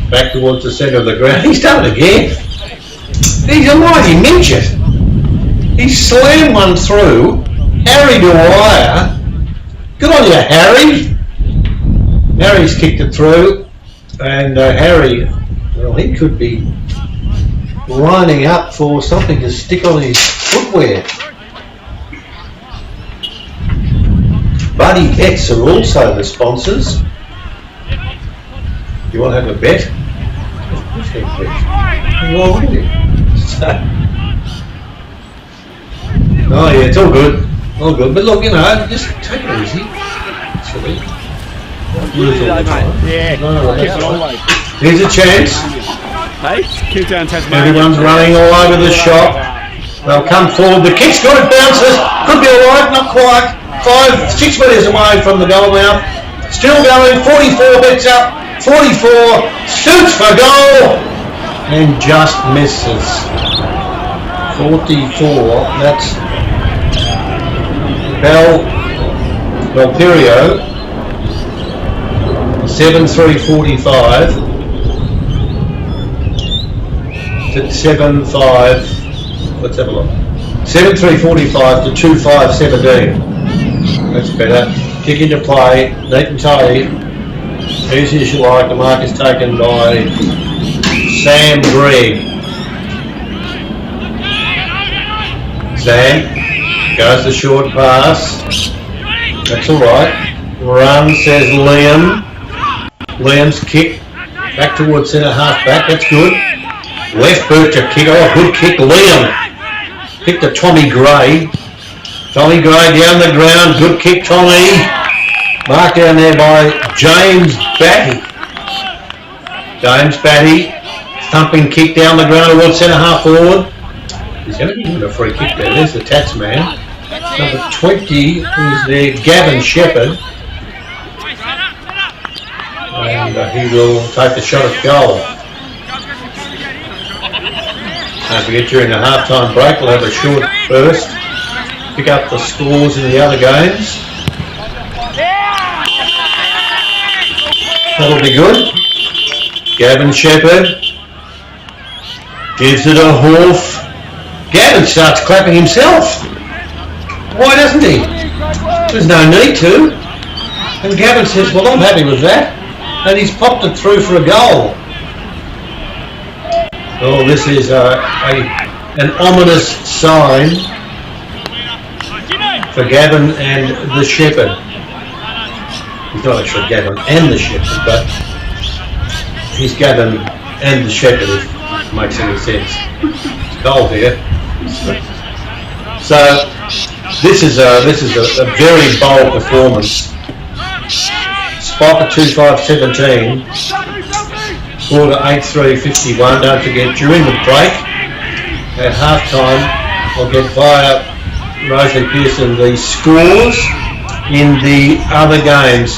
Back towards the centre of the ground. He's done it again. He's a mighty midget. He slammed one through. Harry Dwyer. Good on you, Harry. Harry's kicked it through. And Harry, well, he could be lining up for something to stick on his footwear. Buddy Bets are also the sponsors. You want to have a bet? Well, look at it. Oh yeah, it's all good. All good. But look, you know, just take it easy. Actually. Yeah. No, here's a chance. Hey, keep down Tasmania. Everyone's running all over the shop. They'll come forward. The kick's good. It bounces. Could be alright. Not quite. 6 metres away from the goal now. Still going. 44 bets up. 44. Shoots for goal. And just misses. 44. That's Belperio. 7-3-45 to 7-5. Let's have a look. 7-3-45 to 2-5-17. That's better. Kick into play. Neat and tidy. Easy as you like. The mark is taken by Sam Gregg. Sam goes the short pass. That's all right. Run, says Liam. Liam's kick back towards centre half back. That's good. Left boot to kick. Oh, good kick, Liam. Kick to Tommy Gray. Tommy Gray down the ground. Good kick, Tommy. Marked down there by James Batty. James Batty. Thumping kick down the ground towards centre half forward. He's going to be given a free kick there. There's the Tats man. Number 20 is there, Gavin Shepherd. And he will take the shot at goal. Don't forget, during the half-time break, we'll have a short burst. Pick up the scores in the other games. That'll be good. Gavin Shepherd gives it a hoof. Gavin starts clapping himself. Why doesn't he? There's no need to. And Gavin says, well, I'm happy with that. And he's popped it through for a goal. Oh, this is an ominous sign for Gavin and the Shepherd. He's not actually Gavin and the Shepherd, but he's Gavin and the Shepherd, if it makes any sense. It's cold here. So this is a very bold performance. Spike at 2.5.17, score to 8.3.51. Don't forget, during the break at half time, I'll get via Rosalie Pearson the scores in the other games.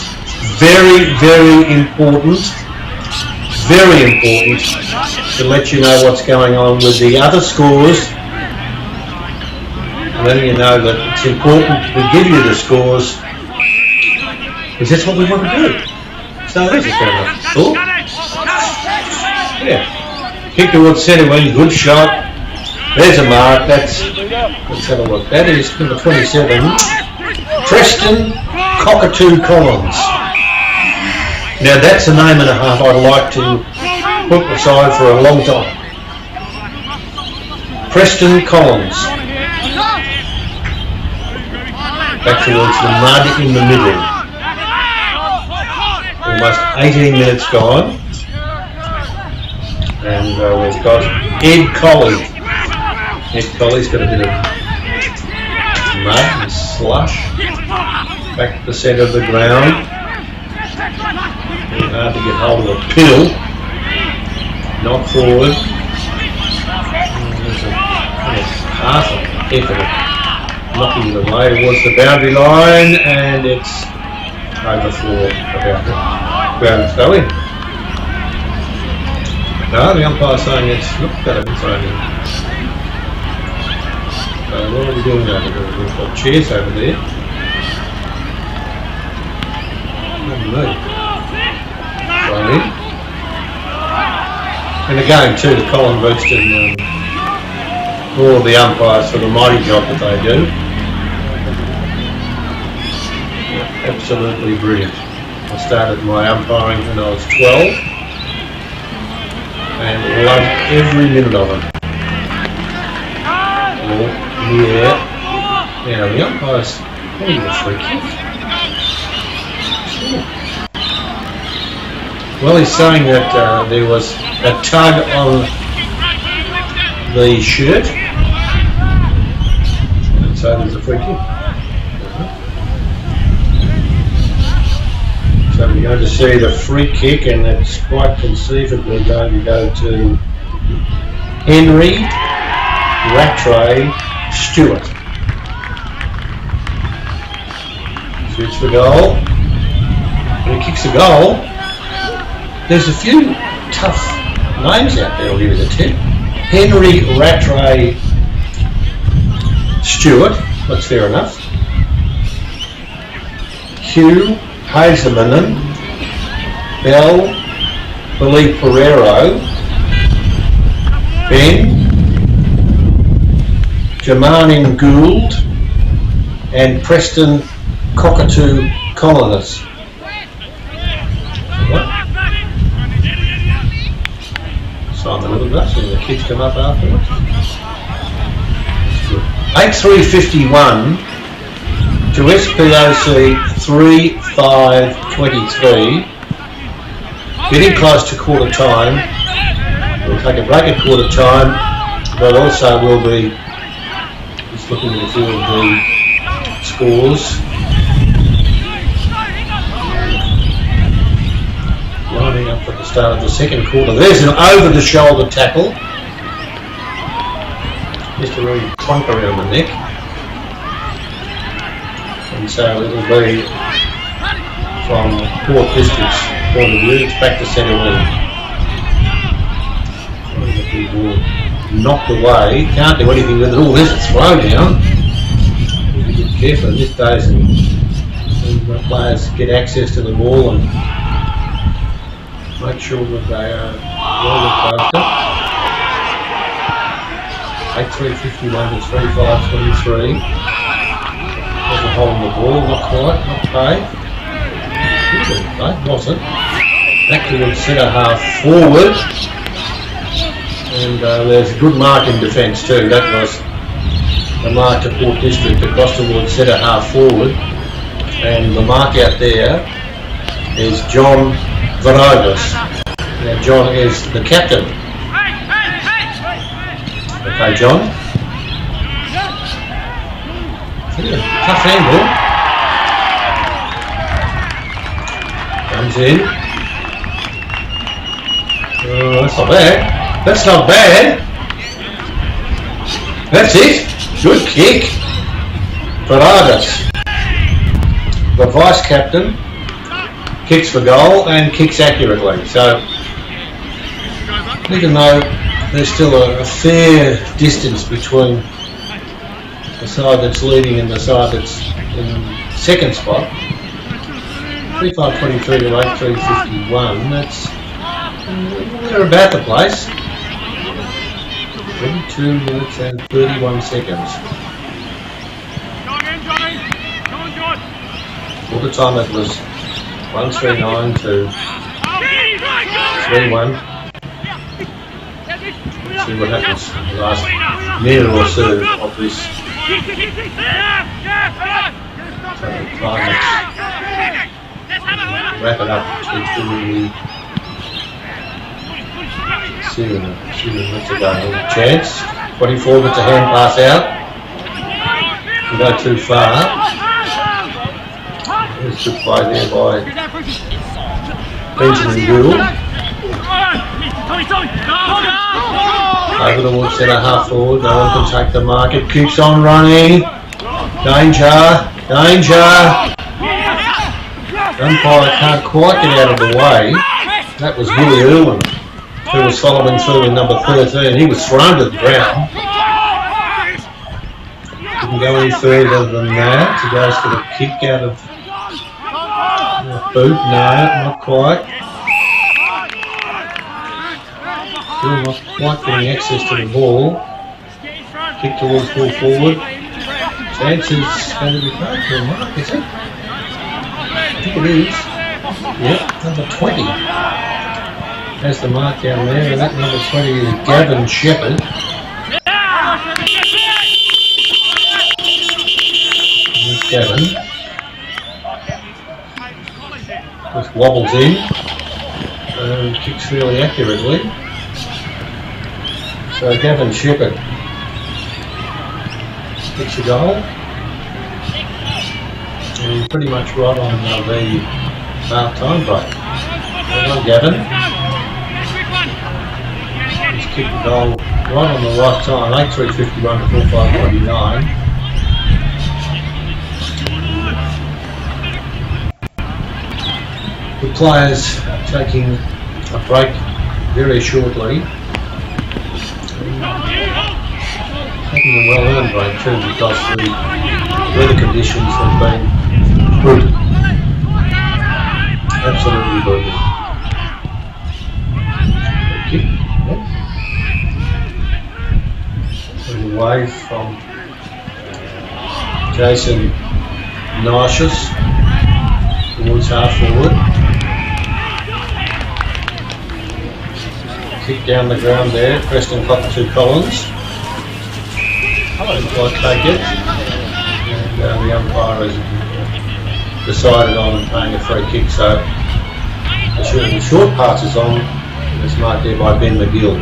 Very, very important to let you know what's going on with the other scores. Letting you know that it's important we give you the scores, because that's what we want to do. So there's a fair enough score. Yeah. Kick towards centre wing, good shot. There's a mark. Let's have a look. That is number 27, Preston Cockatoo Collins. Now that's a name and a half I'd like to put aside for a long time. Preston Collins. Back towards the mud in the middle. Almost 18 minutes gone. And we've got Ed Colley. Ed Colley's got a bit of mud and slush. Back to the centre of the ground. Very hard to get hold of a pill. Knock forward. There's half a effort. Knocking it away towards the boundary line, and it's over for about the ground throw in. No, the umpire's saying it's not better than thrown in. So what are we doing over there? We've got chairs over there. Thrown in. And again too, the Colin Buxton all of the umpires for the mighty job that they do. Absolutely brilliant. I started my umpiring when I was 12 and loved every minute of it. Oh, yeah. Now the umpires holding a free kick. Well, he's saying that there was a tug on the shirt. So there's a free kick. So we're going to see the free kick, and it's quite conceivably going to go to Henry Rattray Stewart. Shoots for goal. When he kicks the goal, there's a few tough names out there, I'll give you the tip. Henry Rattray Stewart, that's fair enough. Hugh Hazelmanen, Bell, Billy Pereiro, Ben, Jamanin Gould, and Preston Cockatoo Collins. Simon Littlegrass, and the kids come up afterwards. 8.3.51 to SPOC 3-5-23. Getting close to quarter time. We'll take a break at quarter time, but also we'll be just looking at a few of the scores. Lining up at the start of the second quarter. There's an over-the-shoulder tackle. Just a really clunk around the neck. And so it'll be from Port District's point of view, it's back to centre wing. Knocked away, can't do anything with it. Oh, there's a throw down. Be careful in these days and the players get access to the ball and make sure that they are well looked after. 8-3-51 to 3-5-23. There's a hole in the ball, not quite, not paid. Wasn't. Back towards centre half forward. And there's a good mark in defence too. That was the mark to Port District across towards centre half forward. And the mark out there is John Varogas. Now John is the captain. Okay, John. Tough handle. Comes in. That's not bad. That's not bad. That's it. Good kick. Varogas, the vice captain, kicks for goal and kicks accurately. So even though there's still a fair distance between the side that's leading and the side that's in second spot, 3-5-23 to 8-3-51, that's they're about the place. 22 minutes and 31 seconds. All the time it was 1-3-9 to 3-1. Let's see what happens in the last minute or so of this. So wrap it up to see minutes ago. Chance. 24 gets a hand pass out. Can go too far. There's good play there by Benjamin Gould. Over towards centre half forward. No one can take the mark. It keeps on running. Danger. Danger. Umpire can't quite get out of the way. That was Willie Irwin, who was following through in number 13. He was thrown to the ground. Didn't go any further than that. He goes for the kick out of the boot. No, not quite. Still not quite getting access to the ball. Kick towards full forward. Chance is going to be played for a mark, is it? I think it is. Yep, number 20. Has the mark down there, and that number 20 is Gavin Shepherd. There's Gavin. Just wobbles in and kicks fairly accurately. So Gavin Shepherd kicks a goal. And pretty much right on the half-time break. Well done, Gavin. He's kicked the goal right on the right time, 8-3-51 to 4-5-29. The players taking a break very shortly. Taking a well-earned break too, because the weather conditions have been brutal. Absolutely brutal. Kick. Away from Jason Nauseous towards half forward. Kick down the ground there. Preston Cockatoo Collins. Didn't quite take it. And the umpire has decided on playing a free kick, so the short pass is on. It's marked there by Ben McGill.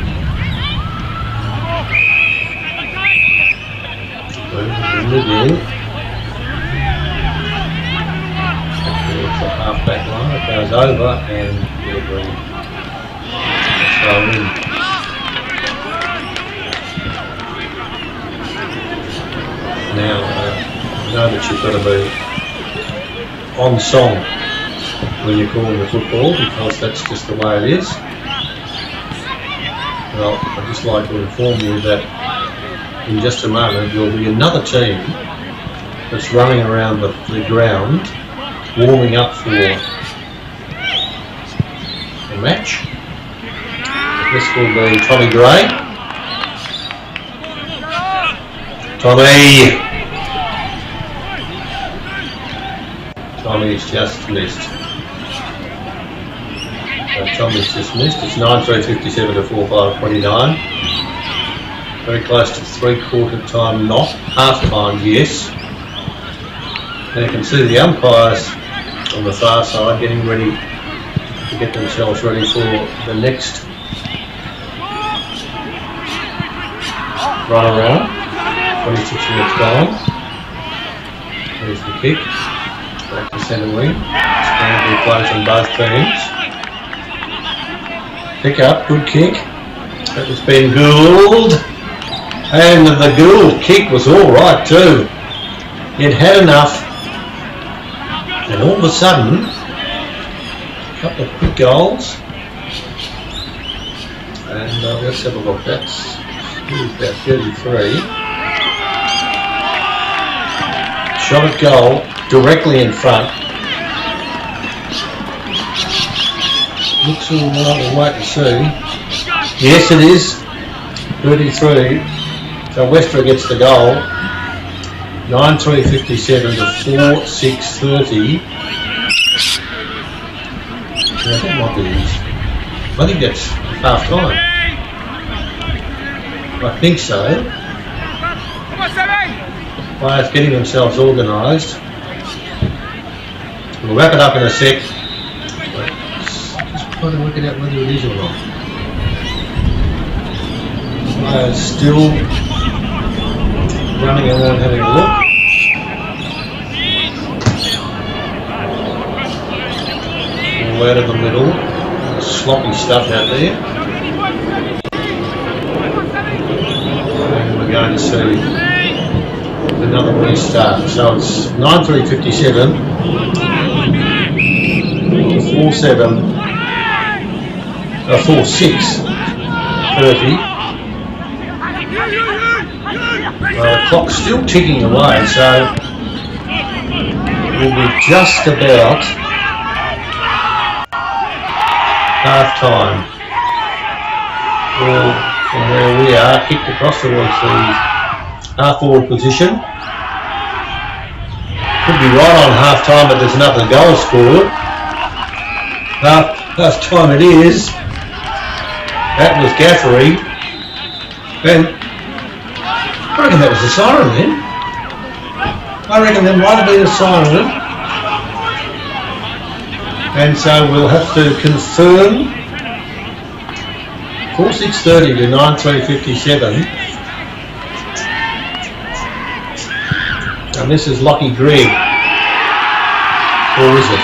Again. It's a half back line, it goes over and it'll be thrown in. Now, you know that you've got to be on song when you're calling the football, because that's just the way it is. Well, I'd just like to inform you that in just a moment there'll be another team that's running around the ground warming up for the match. This will be Tommy Gray. Tommy's just missed. Tommy's just missed. It's 9:3:57 to 4:5:29. Very close to 3/4 time, not half time, yes. And you can see the umpires on the far side getting ready to get themselves ready for the next run around. 26 minutes gone. There's the kick. Back to centre wing. Scramble plays on both teams. Pick up, good kick. That was Ben Gould. And the Gould kick was alright too. It had enough. And all of a sudden, a couple of quick goals. And let's have a look. That's about 33. Shot at goal, directly in front. Looks all right, we'll wait and see. Yes, it is. 33. So Westra gets the goal. 9:3:57 to 4:6:30. Yeah, that might be it. I think that's half time. I think so. Players getting themselves organised. We'll wrap it up in a sec. Just trying to work it out whether it is or not. Players still running around having a look. All out of the middle. Sloppy stuff out there. And we're going to see another restart. So it's 9:3:57 to 4:6:30. The clock's still ticking away, so we'll be just about half time. Well, from where we are, kicked across towards the half forward position. Could be right on half time, but there's another goal scored. Half time it is. That was Caterer. And I reckon that was a siren then. I reckon that might have been a siren. And so we'll have to confirm 4:6:30 to 9:3:57. And this is Lockie Gregg. Or is it?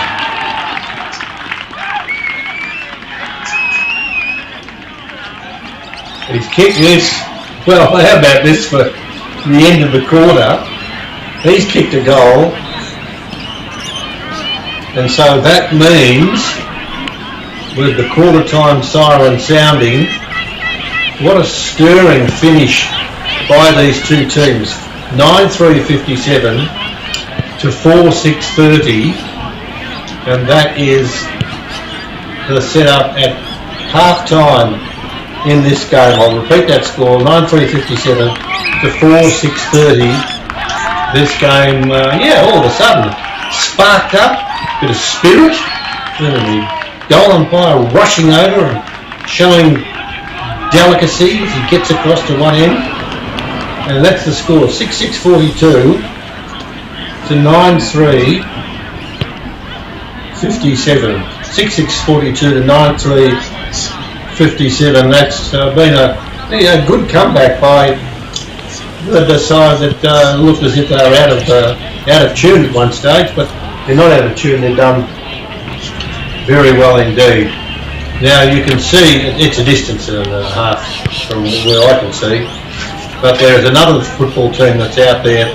He's kicked this. Well, how about this for the end of the quarter? He's kicked a goal. And so that means, with the quarter time siren sounding, what a stirring finish by these two teams. 9:3:57 to 4:6:30, and that is the setup at half time in this game. I'll repeat that score: 9:3:57 to 4:6:30. This game, all of a sudden sparked up, bit of spirit, and the goal umpire rushing over and showing delicacy as he gets across to one end. And that's the score, 6:6:42 to 9-3, 57. 6-6-42 to 9-3, 57. That's been a good comeback by the side that looked as if they were out of tune at one stage, but they're not out of tune. They've done very well indeed. Now you can see it's a distance and a half from where I can see, but there is another football team that's out there,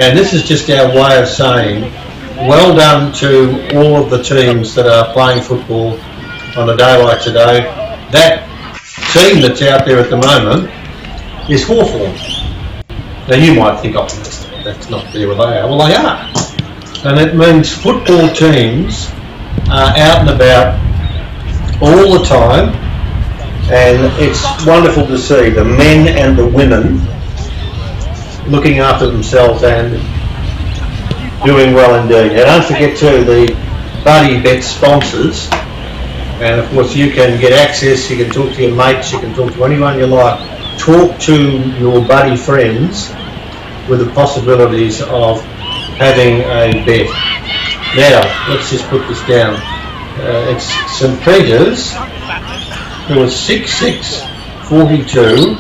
and this is just our way of saying well done to all of the teams that are playing football on a day like today. That team that's out there at the moment is Hawthorn. Now you might think, oh, that's not there where they are. Well, they are. And it means football teams are out and about all the time, and it's wonderful to see the men and the women looking after themselves and doing well indeed. Now don't forget too the Buddy Bet sponsors, and of course you can get access, you can talk to your mates, you can talk to anyone you like, talk to your buddy friends with the possibilities of having a bet. Now let's just put this down. It's St Peter's, who was 6-6-42,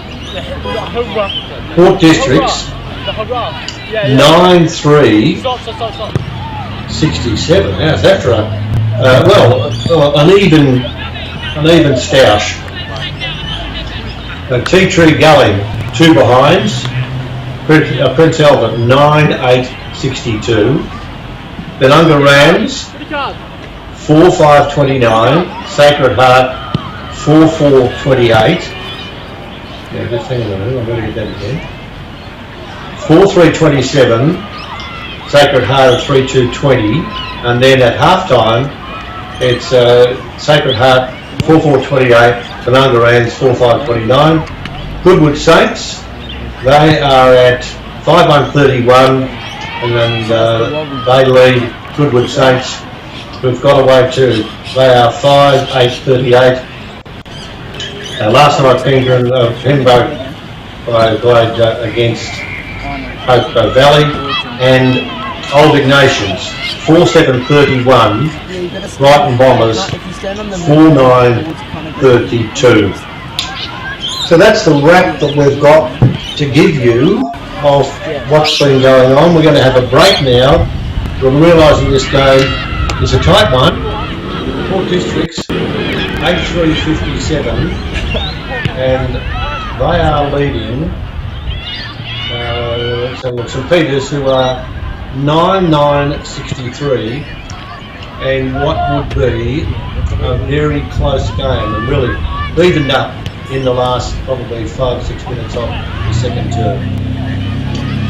Port Districts 9-3, 67. How's that for an even stoush. Tea Tree Gully, 2 behinds. Prince Albert 9-8-62. Benunga Rams 4-5-29. Sacred Heart 4-4-28. Yeah, just hang on a minute, I'm going to get that again. 4-3-27, Sacred Heart 3-2-20, and then at half time it's Sacred Heart 4-4-28, Benunga Rams 4-5-29. Goodwood Saints, they are at 5-1-31, and then they lead Goodwood Saints, who've got away too. They are 5-8-38. Last night Pembroke played against Hope Valley, and Old Ignatians 4-7-31, Brighton Bombers 4-9-32. So that's the wrap that we've got to give you of what's been going on. We're going to have a break now. We're realising this game is a tight one. Port Districts 8-3-57, and they are leading St Peter's, who are 9-9-63, and what would be a very close game, and really evened up in the last probably 5 or 6 minutes of the second term.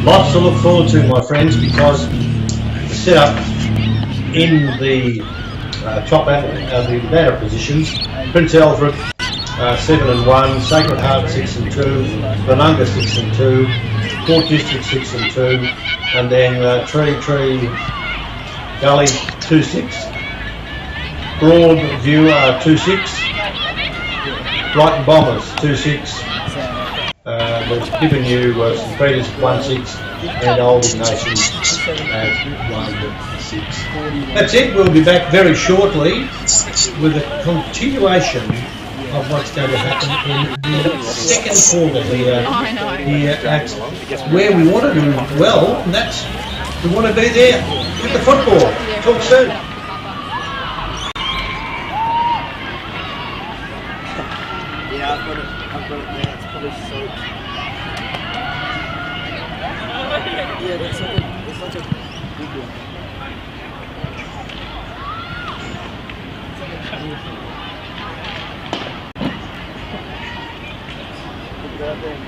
Lots to look forward to, my friends, because the setup in the top the ladder positions: Prince Alfred 7-1, Sacred Heart 6-2, Benunga 6-2, Port District 6-2, and then Tree Gully 2-6, Broadview 2-6, Brighton Bombers 2-6. We've given you St Peter's 1-6 and Old Ignatians at 1-6. That's it. We'll be back very shortly with a continuation of what's going to happen in the second quarter here at where we want to do well, and that's we want to be there with the football. Talk soon. Yeah, I've got it there. It's probably soaked. Yeah, it's like a big one. Put it out there and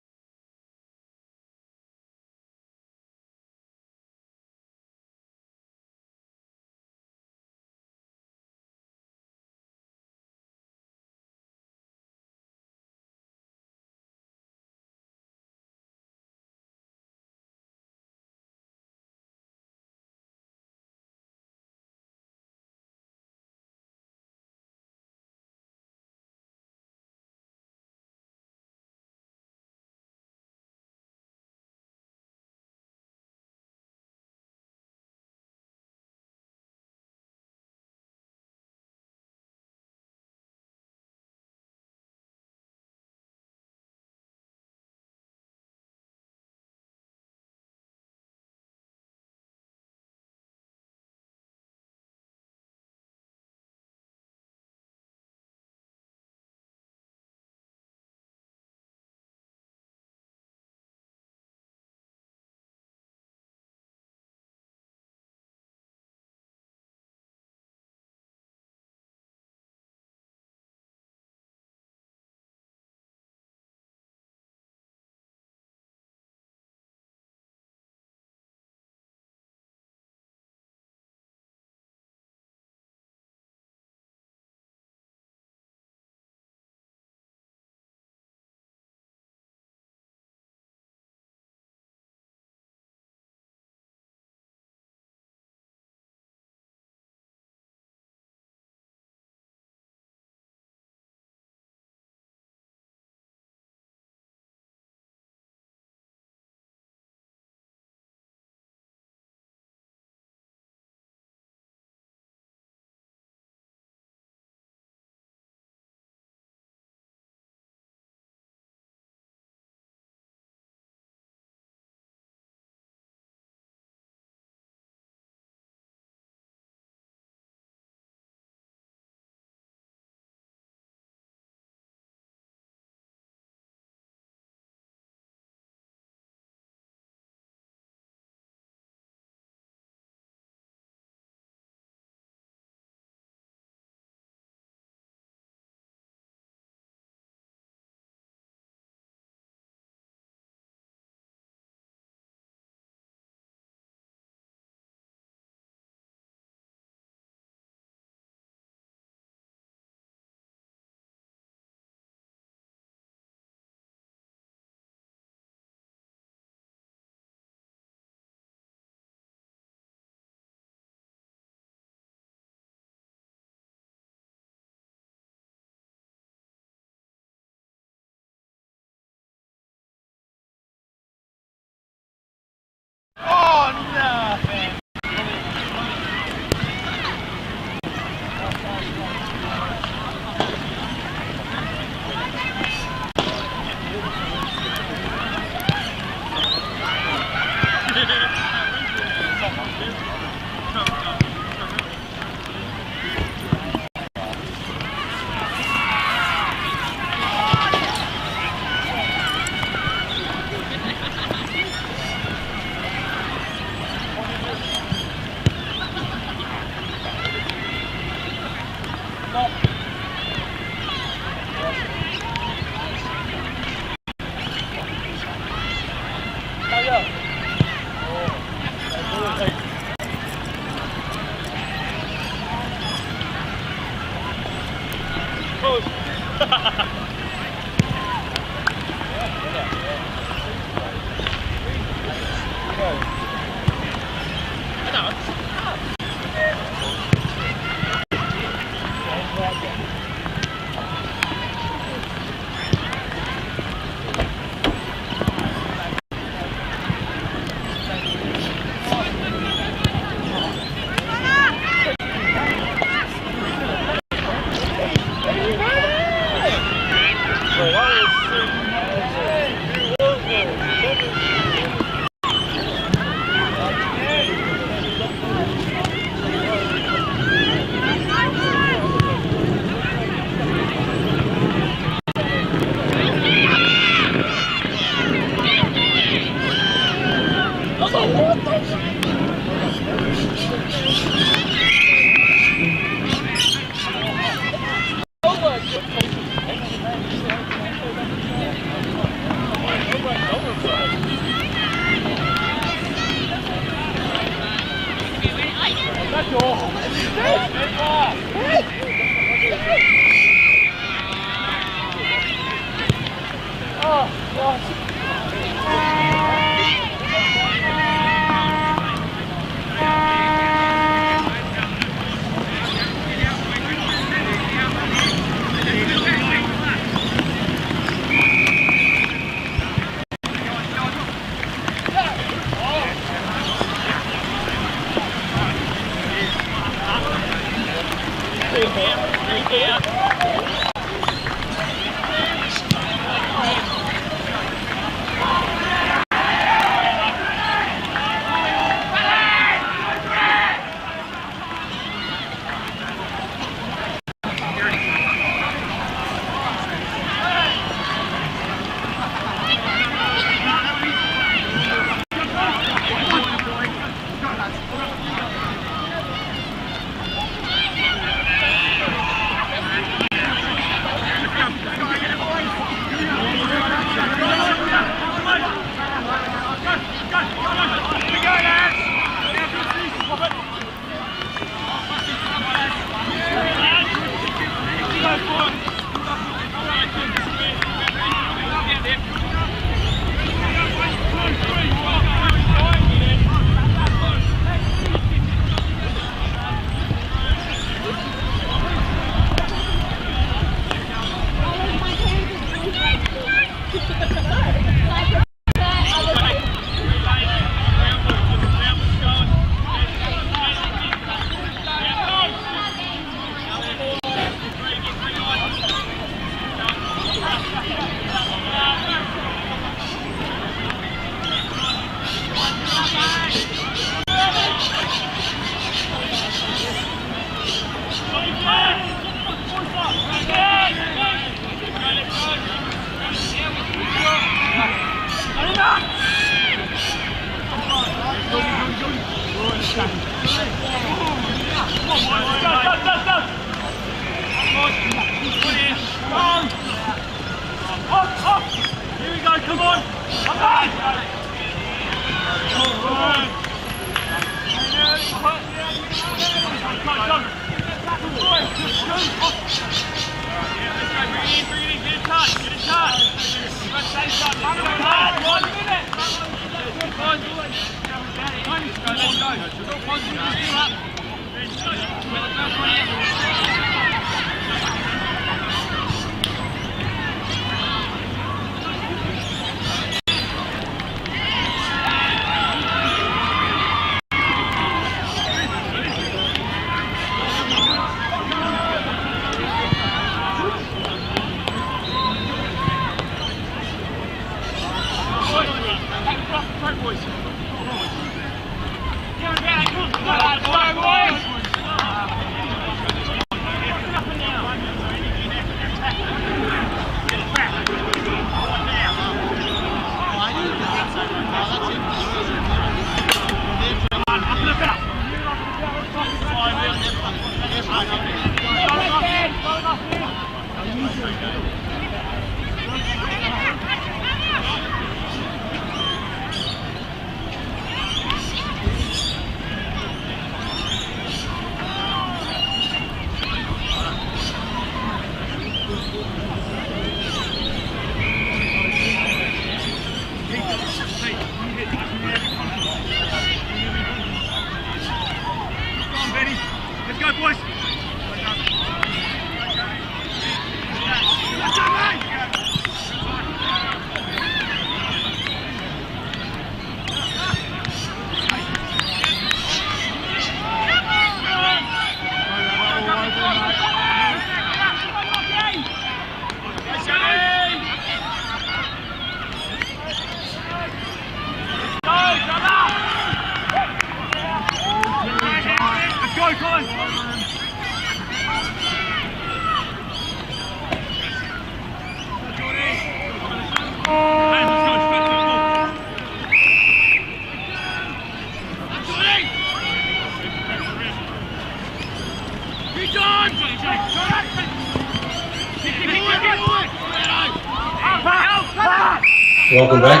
Welcome back.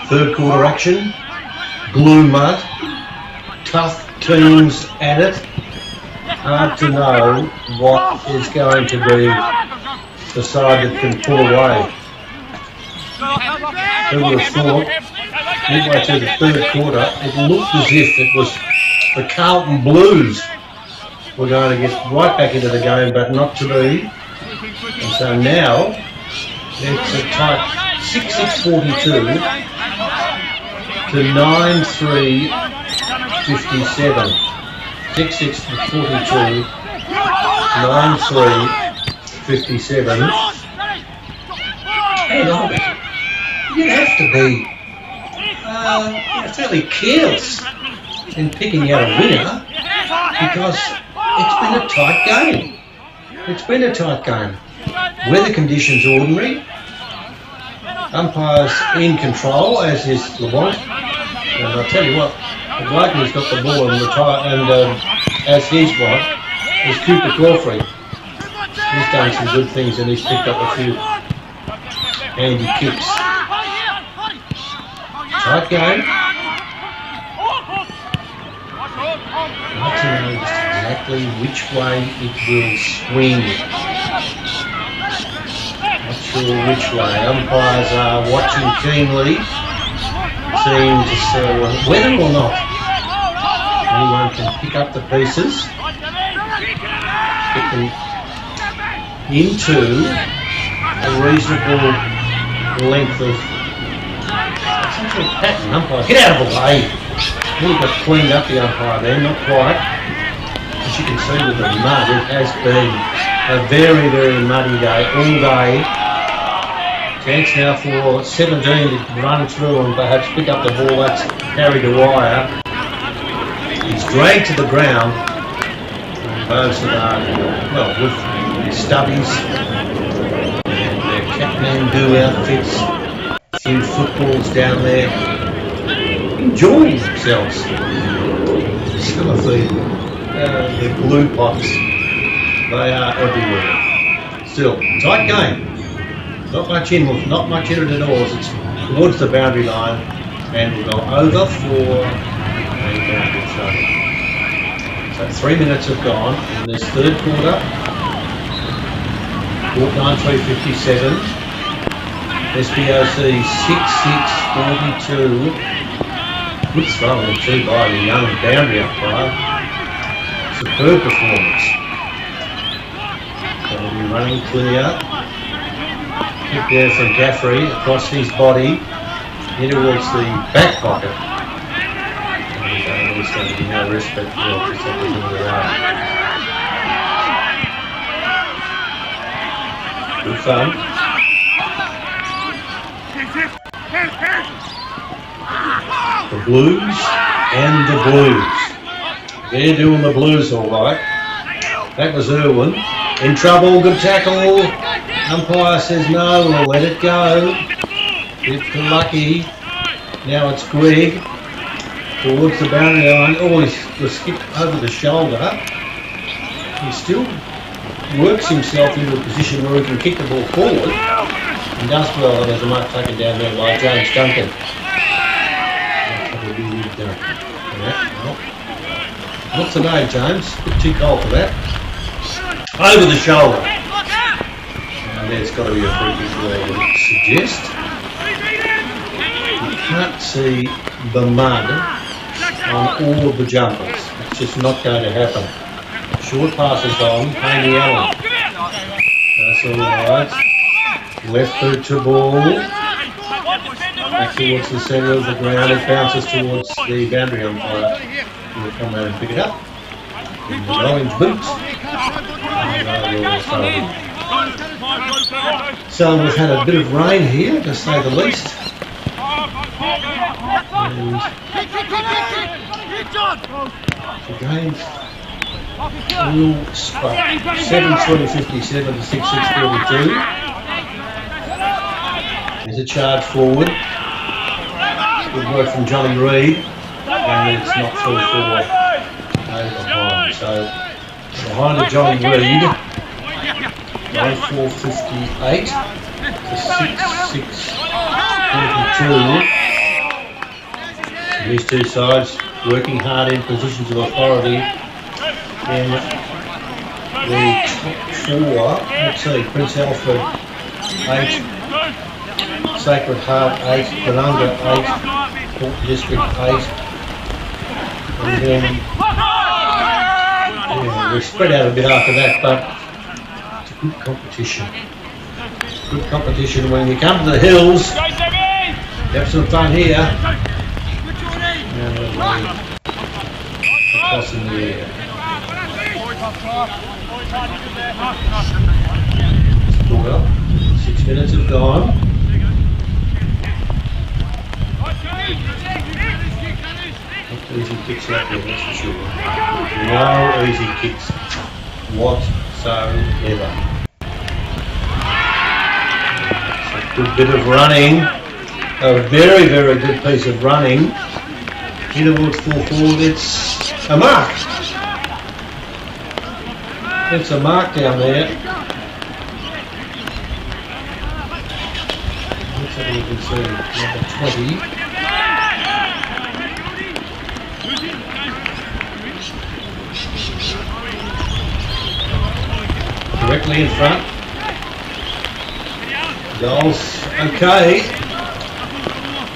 Third quarter action. Blue mud. Tough teams at it. Hard to know what is going to be the side that can pull away. Who would have thought, midway through the third quarter, it looked as if it was the Carlton Blues were going to get right back into the game, but not to be. And so now it's a tight 6-6-42 to 9-3-57. 6-6-42, 9-3-57. Hang on, you have to be fairly careless in picking out a winner because it's been a tight game. It's been a tight game. Weather conditions ordinary. Umpires in control, as is Lamont. And I'll tell you what, the bloke who's got the ball and as his one is Cooper Caulfrey. He's done some good things and he's picked up a few handy kicks. Tight game. Not to know just exactly which way it will swing. Not sure which way. Umpires are watching keenly, seeing to see whether or not anyone can pick up the pieces, get them into a reasonable length of some sort of pattern. Umpire, get out of the way! Really got cleaned up the umpire there, not quite. As you can see with the mud, it has been a very, very muddy day all day. Chance now for 17 to run through and perhaps pick up the ball. That's carried a wire. He's dragged to the ground. Those that are, well, with stubbies and their Kathmandu outfits, a few footballs down there, enjoying themselves. Some of the blue pots, they are everywhere. Still, tight game. Not much in it at all. It's towards the boundary line and will go over for a boundary shot. So 3 minutes have gone in this third quarter. 9-3-57. SBOC 6-6-42. Good throw in too by the young boundary umpire. Superb performance. So we'll be running clear. Kick there from Caterer across his body in towards the back pocket. And there's going to be no respite for just that was in the way. Good fun. The Blues and the Blues. They're doing the Blues all right. That was Irwin. In trouble, good tackle. Umpire says no, we'll let it go. Bit lucky. Now it's Greg towards the boundary line. Oh, he's skipped over the shoulder. He still works himself into a position where he can kick the ball forward. And does well. There's a mark taken down there by James Duncan. Not today, James. A bit too cold for that. Over the shoulder. And there's got to be a free kick there, I would suggest. You can't see the mud on all of the jumpers. It's just not going to happen. Short passes on, Haney Allen. That's all right. Left boot to ball. Back towards the centre of the ground. It bounces towards the boundary umpire. He'll come out and pick it up. In the orange boots. So we've had a bit of rain here, to say the least. And the game's real spot. 7-3-57 to 6-6-42. There's a charge forward. Good work from Johnny Reid. And it's not through for behind. So behind the Johnny Reid, 9-4-58 to 6-6-42. 22. These two sides working hard in positions of authority. And the top four, let's see, Prince Alfred 8, Sacred Heart 8, Benunga 8, Port District 8, and then we spread out a bit after that, but it's a good competition. Good competition when you come to the hills. Have some fun here. And across in the air. Well, 6 minutes have gone. Not easy kicks out there, that's for sure. No easy kicks whatsoever. It's a good bit of running. A very, very good piece of running. In towards full forward, it's a mark. It's a mark down there. Let's have a look and see. Number 20. Directly in front. Goals. Okay.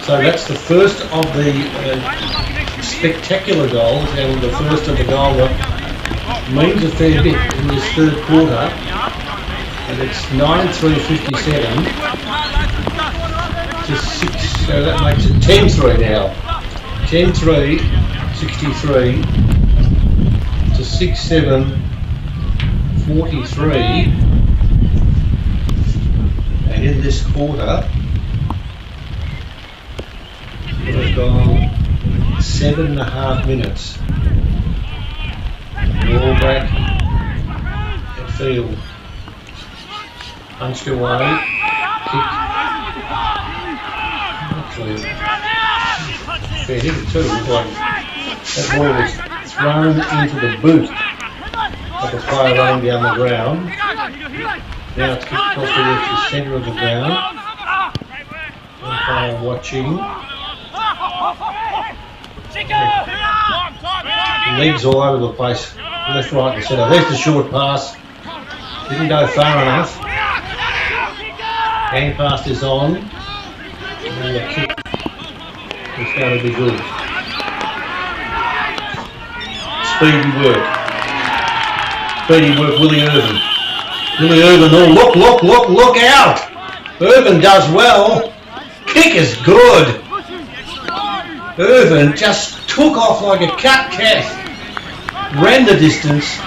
So that's the first of the spectacular goals, and the first of the goal that means a fair bit in this third quarter. And it's 9-3-57 to 6, so that makes it 10-3 now. 10-3-63 to 6-7-43. And in this quarter, we've gone 7.5 minutes. Ball back at field. Punched away. Kick. Actually, fair hit it too. Like that ball was thrown into the boot of the player running down the ground. Now it's kicked across towards the centre of the ground. One player watching. Legs all over the place, left, right and centre. There's the short pass. Didn't go far enough. Hand pass is on. And the kick is going to be good. Speedy work. Speedy work, Willie Irvin. Willie Irvin, oh look out! Irvin does well. Kick is good. Irvin just took off like a cut cat, ran the distance,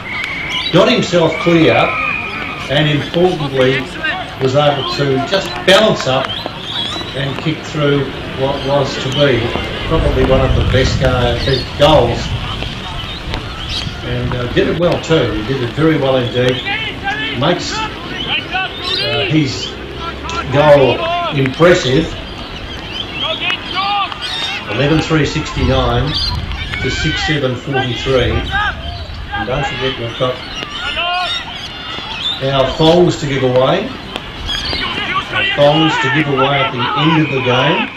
got himself clear, and importantly was able to just balance up and kick through what was to be probably one of the best goals. And did it well too. He did it very well indeed. Makes his goal impressive. 11-3-69 to 6-7-43. And don't forget we've got our thongs to give away. Our thongs to give away at the end of the game.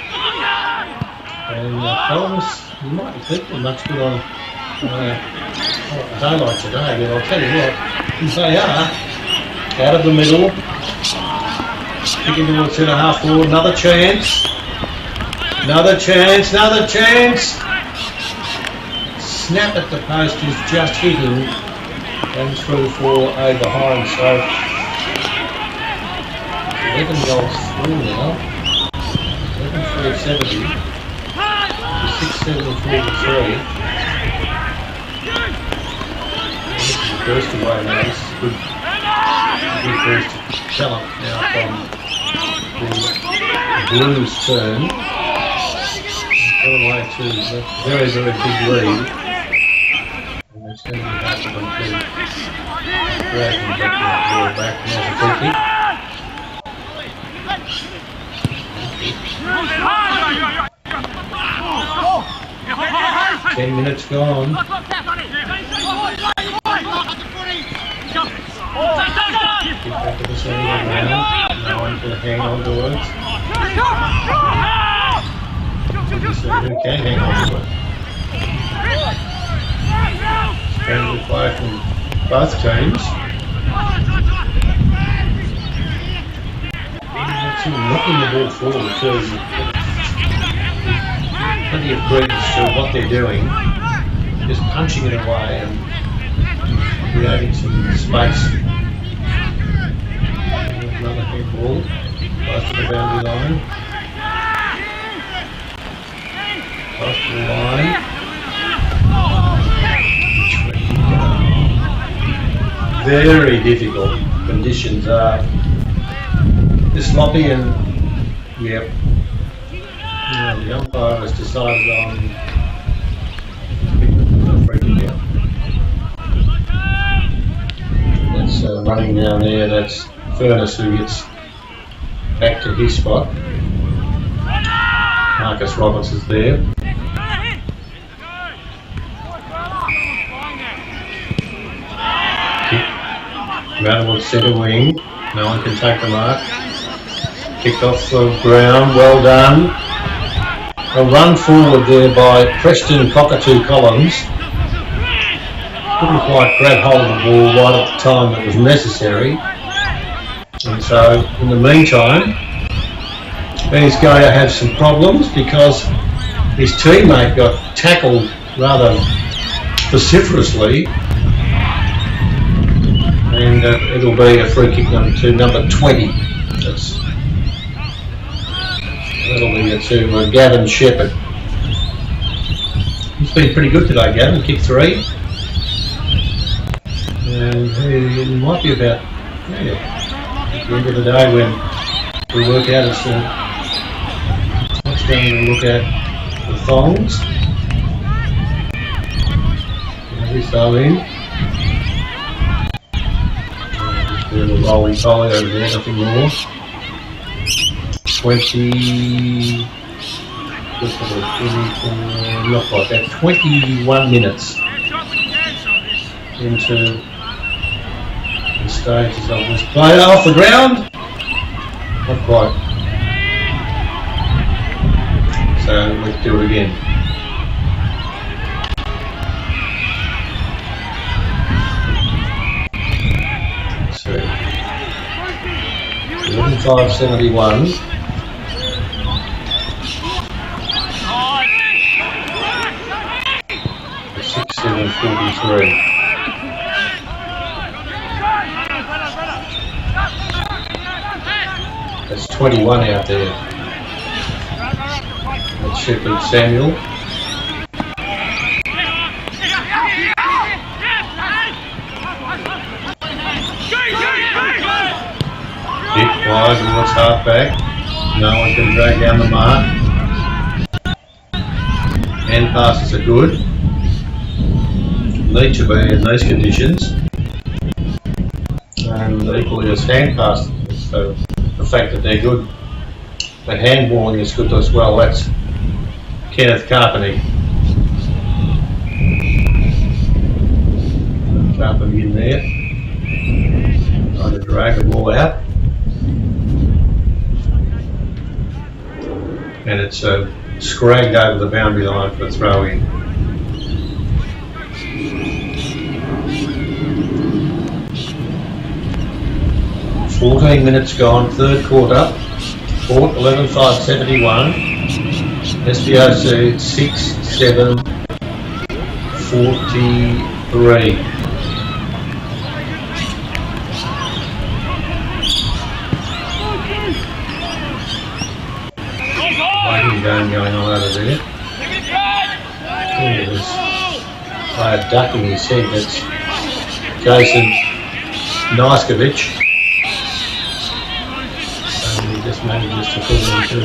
And thongs, you might think they're much good on daylight today, but I'll tell you what, they are. Out of the middle. Kicking towards centre half forward, another chance. Another chance. Snap at the post is just hitting and through for A behind. So 11 goals through now. 11-3-70 to 6-7-43. This is the first away now. This is good burst of talent now from the Blues' turn. All the way to a very, very big lead. And it's going to be hard for them to drag them back that ball back. And there's a free kick. 10 minutes gone. Get back to the centre of the ground. No one can hang on to it. So who can hang on to it? Very good play from both teams. Knocking the ball forward too. Plenty of credence to what they're doing. Just punching it away and creating some space. Another head ball close to the boundary line. Close to the line. Very difficult conditions are sloppy and yep. The umpire has decided on free kick out. That's running down there. That's Furness who gets back to his spot. Marcus Roberts is there. Rattlewood centre wing. No one can take the mark. Kicked off the ground. Well done. A run forward there by Preston Cockatoo Collins. Couldn't quite grab hold of the ball right at the time that was necessary. And so, in the meantime, he's going to have some problems because his teammate got tackled rather vociferously. And it'll be a free kick number 20. That'll be it to Gavin Shepherd. He's been pretty good today, Gavin. Kick 3. And he might be about, at the end of the day when we work out as what's going to look at the thongs. He's so in. Just do a little roly-poly over there, nothing more. 20, not quite that, 21 minutes into the stages of this play. Off the ground, not quite. So let's do it again. So 11.571. 6.743. That's 21 out there. That's Shepherd Samuel. Big wide and what's half back. No one can drag down the mark. Hand passes are good. Need to be in these conditions. And equally as hand passes. So the fact that they're good, but handballing is good as well. That's Kenneth Carpenter. Carpenter in there, trying to drag the ball out, and it's scragged over the boundary line for a throw in. 14 minutes gone, third quarter. Port 11.571. SBOC 6.743. Waiting game going on over there. There's a duck in his head. That's Jason Niskovich. Just manages to put it into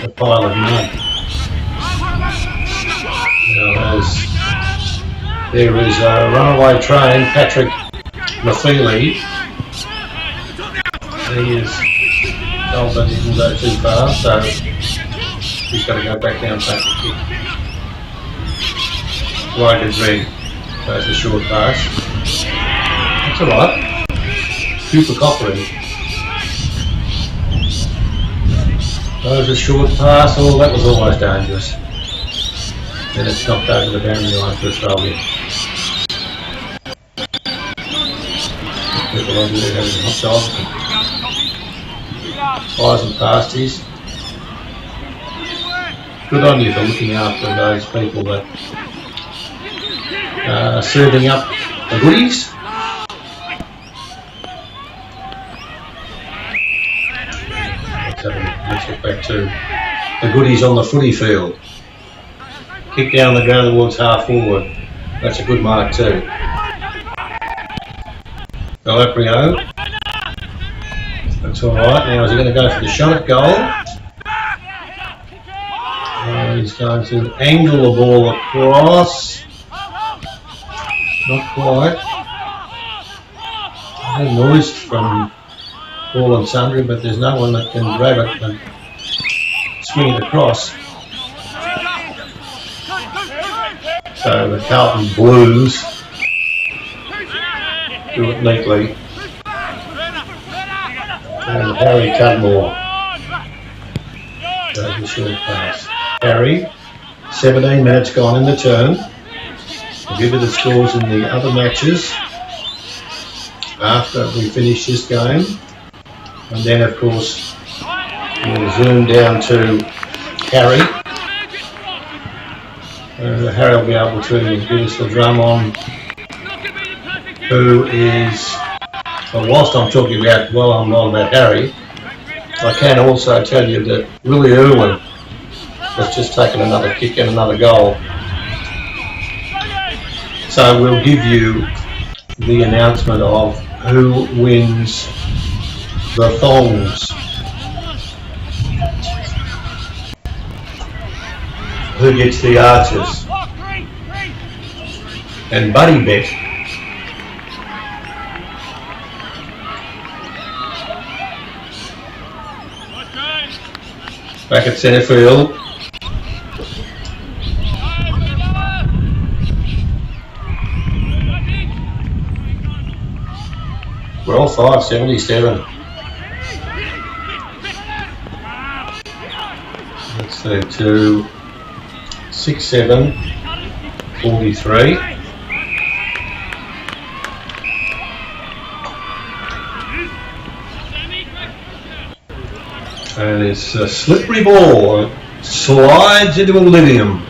a pile of mud. Now there is a runaway train, Patrick McFeely. He is told that he didn't go too far, so he's got to go back down, take the kick. Right as red, goes a short pass. That's alright. Cooper Cochran. Those a short pass. Oh, that was almost dangerous. Then it's knocked over the boundary line for Australia. People over there having hot dogs and pies and pasties. Good on you for looking after those people that are serving up the goodies. Let's get back to the goodies on the footy field. Kick down the go towards half forward. That's a good mark too. Galaprio. That's alright. Now is he going to go for the shot at goal? He's going to angle the ball across. Not quite. No noise from Ball and Sundry, but there's no one that can grab it and swing it across. So the Carlton Blues do it neatly. And Harry Cudmore goes the short pass. Harry, 17 minutes gone in the turn. We'll give you the scores in the other matches after we finish this game. And then, of course, we'll zoom down to Harry. Harry will be able to give us the drum on who is, well, whilst I'm talking about, well, I'm not about Harry, I can also tell you that Willie Irwin has just taken another kick and another goal. So we'll give you the announcement of who wins the thongs. Who gets the archers? And Buddy Bet. Back at centre field. Well, 577. Let's say to 6-7-43. And it's a slippery ball. It slides into oblivion.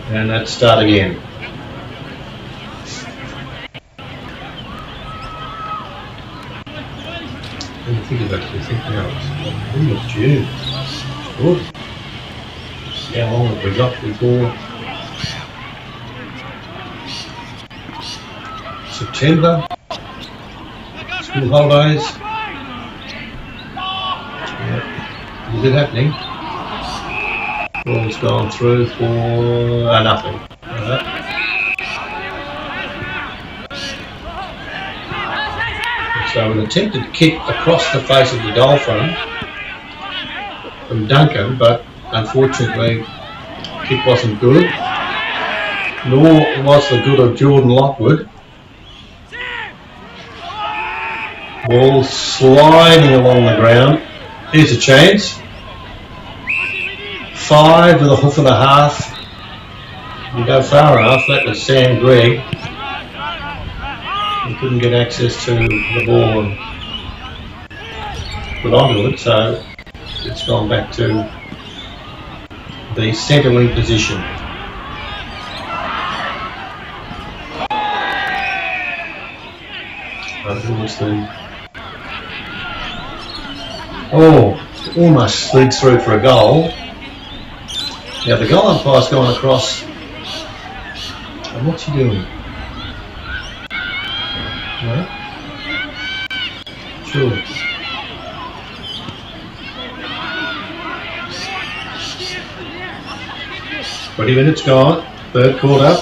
And let's start again. I think of actually now it's the end of June. Good. How long have we got before September? School holidays. Yep. Is it happening? Ball's gone through for nothing. So an attempted kick across the face of the goal front from Duncan, but unfortunately the kick wasn't good, nor was the good of Jordan Lockwood. Ball sliding along the ground. Here's a chance. 5 with a hoof and a half. You go far enough. That was Sam Gregg. He couldn't get access to the ball and put onto it, so it's gone back to the centre wing position. Oh, almost slid through for a goal. Now the goal umpire's gone across. And what's he doing? No? Sure. "20 minutes gone, third quarter."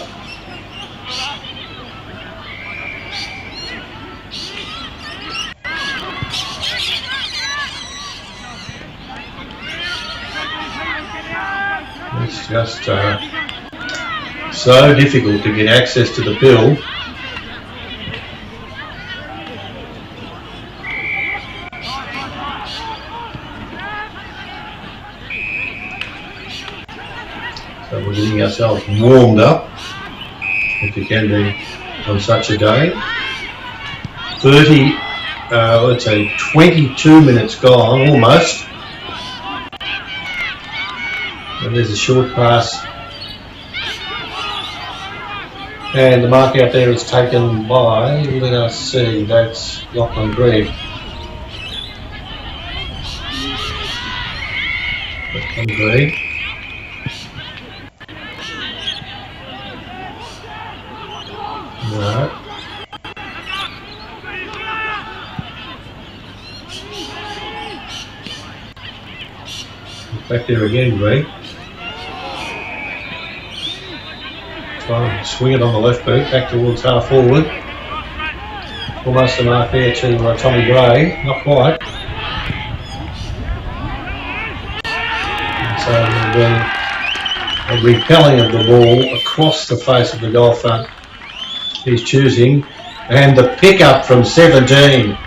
It's just so difficult to get access to the pill. So we're getting ourselves warmed up, if you can be on such a day. 22 minutes gone, almost. And there's a short pass. And the mark out there is taken by, let us see, that's Lachlan Gregg. Lachlan Gregg. No. Back there again, Gregg. Try and swing it on the left boot, back towards half forward. Almost a mark there to Tommy Gray, not quite. And so there'll be a repelling of the ball across the face of the goal front. He's choosing, and the pickup from 17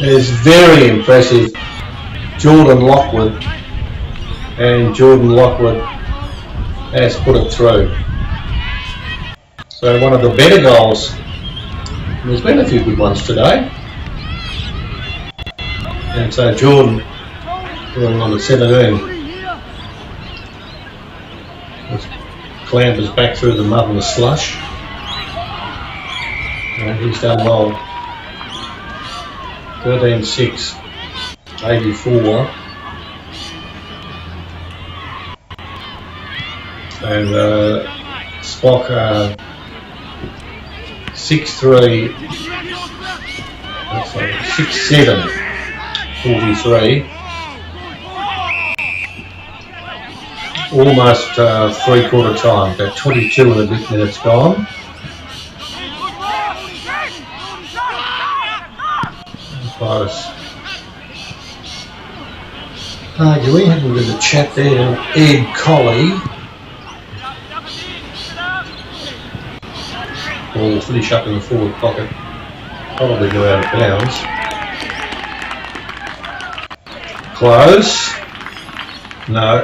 is very impressive. Jordan Lockwood, and Jordan Lockwood has put it through. So one of the better goals. There's been a few good ones today. And so Jordan going on to 17. Clambers back through the mud and the slush. And he's done well. 13-6, 84. And Spock 6-3, 6-7, 43. Almost three-quarter time, about 22 and a bit minutes gone. Close. Arguing, having a bit of chat there, Ed Colley. Ball will finish up in the forward pocket, probably go out of bounds. Close. No.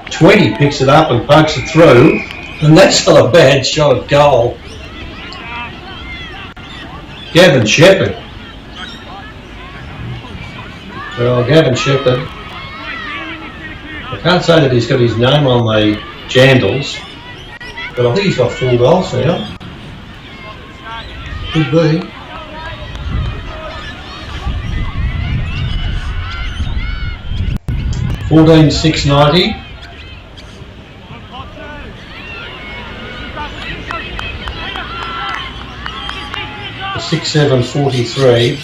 20 picks it up and pokes it through, and that's not a bad shot at goal. Gavin Shepherd. Well, Gavin Shepherd, I can't say that he's got his name on the jandals, but I think he's got 4 goals now. Could be. $14,690. 6-7-43.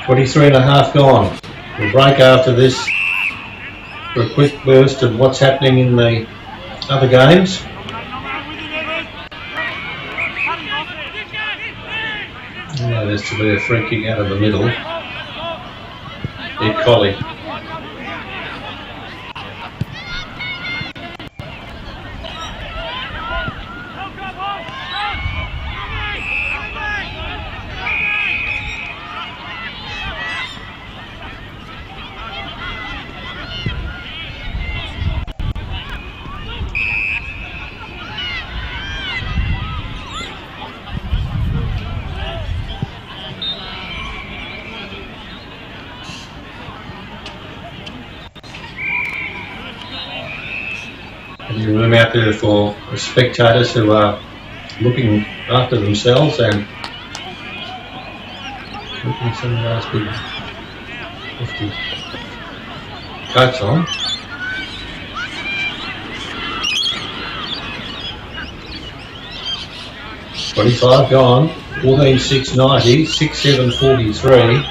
23 and a half gone. We'll break after this for a quick burst of what's happening in the other games. Yeah, there's to be a free kick out of the middle. Ed Colley. Any room out there for spectators who are looking after themselves and looking some of those big hefty coats on. $25 gone, 14,690, 6-7-43.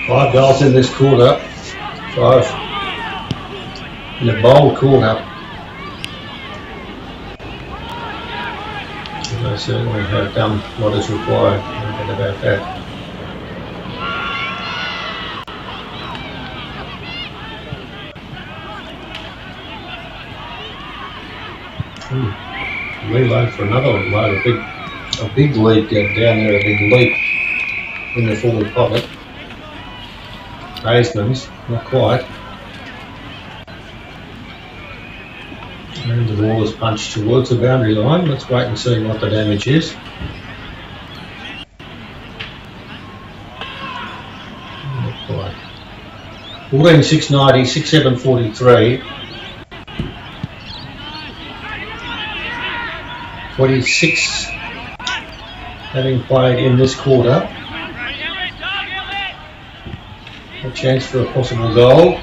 Five goals in this quarter, 5 in a bold quarter. They certainly have done what is required, no doubt about that. reload for another load. A big lead down there, a big leap in the forward pocket. Baseman's not quite. And the ball is punched towards the boundary line. Let's wait and see what the damage is. Not quite. 14,690, 6,743. 26 having played in this quarter. A chance for a possible goal.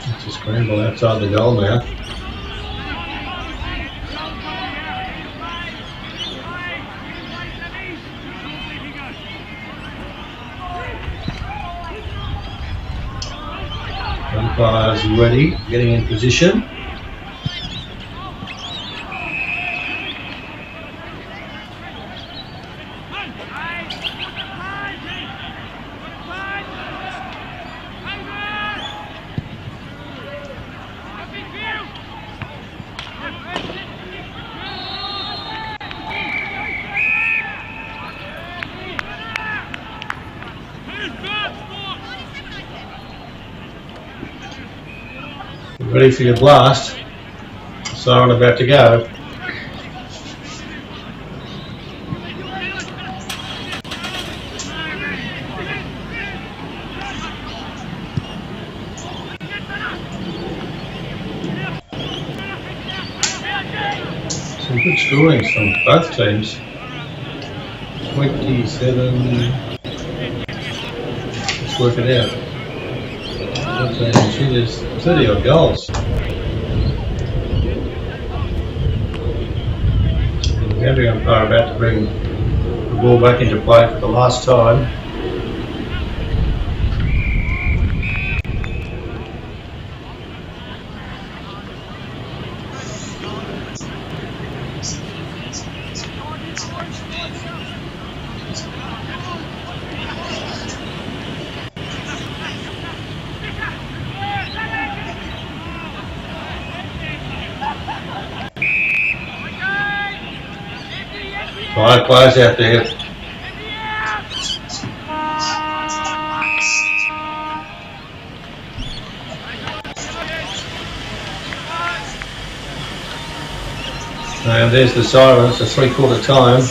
It's a scramble outside the goal now. Umpires ready, getting in position. Ready for your blast. Siren about to go. Some good scorings from both teams. 27. Let's work it out. There's 30 odd goals. The boundary umpire about to bring the ball back into play for the last time. Five players out there. And there's the siren. It's a 3/4 time.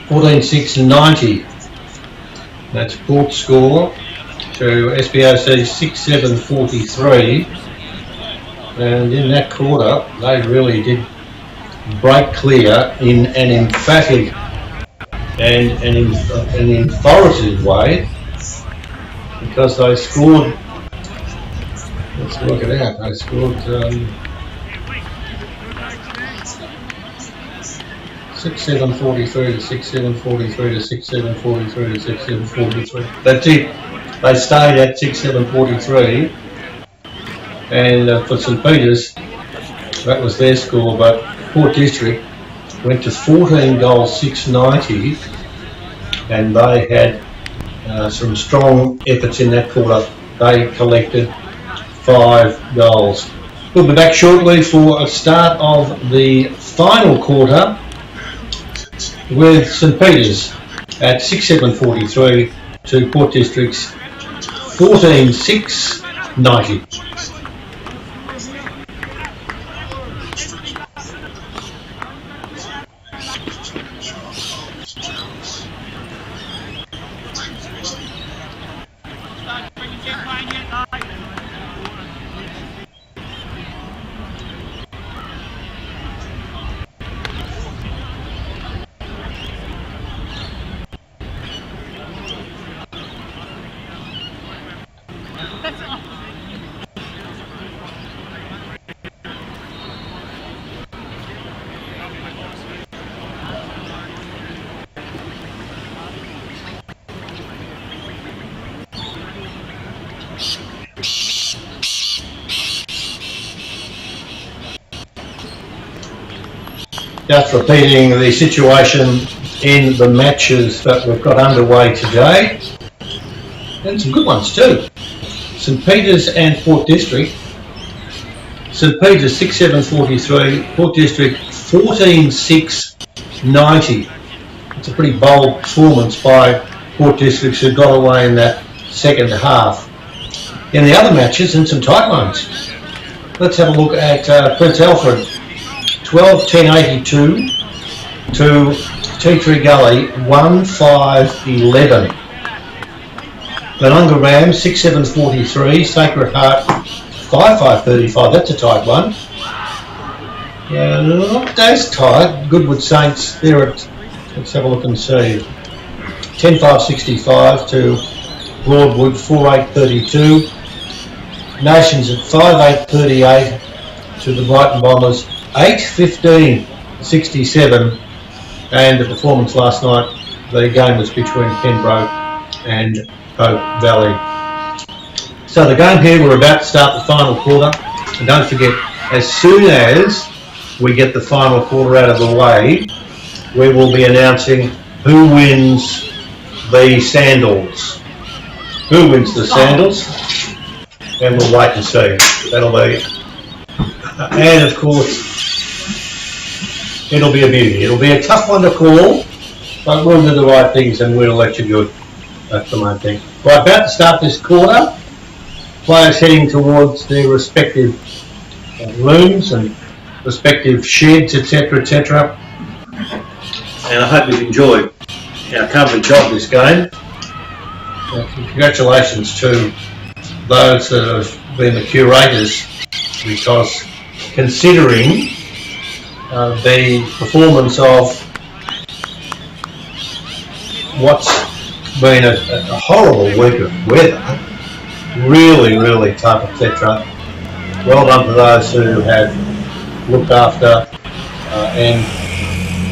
$14,690. That's Port score to SBOC 6,743, and in that quarter they really did break clear in an emphatic and an authoritative way, because they scored. Let's work it out. They scored 6,743 to 6,743 to 6,743 to 6,743. That's it. They stayed at 6,743, and for St Peters, that was their score. But Port District went to 14 goals, 690, and they had some strong efforts in that quarter. They collected 5 goals. We'll be back shortly for a start of the final quarter, with St Peters at 6,743 to Port District's 14,690. just repeating the situation in the matches that we've got underway today. And some good ones too. St Peters and Port District. St Peters 6-7-43, Port District 14-6-90. It's a pretty bold performance by Port Districts who got away in that second half. In the other matches, and some tight ones. Let's have a look at Prince Alfred 12-10-82 to T3 Gully 1-5-11. Benunga Rams 6-7-43, Sacred Heart 5-5-35. That's a tight one. Not as tight. Goodwood Saints there at, let's have a look and see, 10-5-65 to Broadwood 4-8-32. Nations at 5-8-38 to the Brighton Bombers 8-15-67. And the performance last night, the game was between Pembroke and Hope Valley. So the game here, we're about to start the final quarter. And don't forget, as soon as we get the final quarter out of the way, we will be announcing who wins the sandals. Who wins the sandals? And we'll wait and see. That'll be, and of course, it'll be a beauty. It'll be a tough one to call, but we'll do the right things and we'll let you do it. That's the main thing. We're about to start this quarter. Players heading towards their respective rooms and respective sheds, etc., etc. And I hope you've enjoyed our coverage of this game. Congratulations to those that have been the curators, because considering the performance of what's been a horrible week of weather, really tough, etc. Well done to those who have looked after and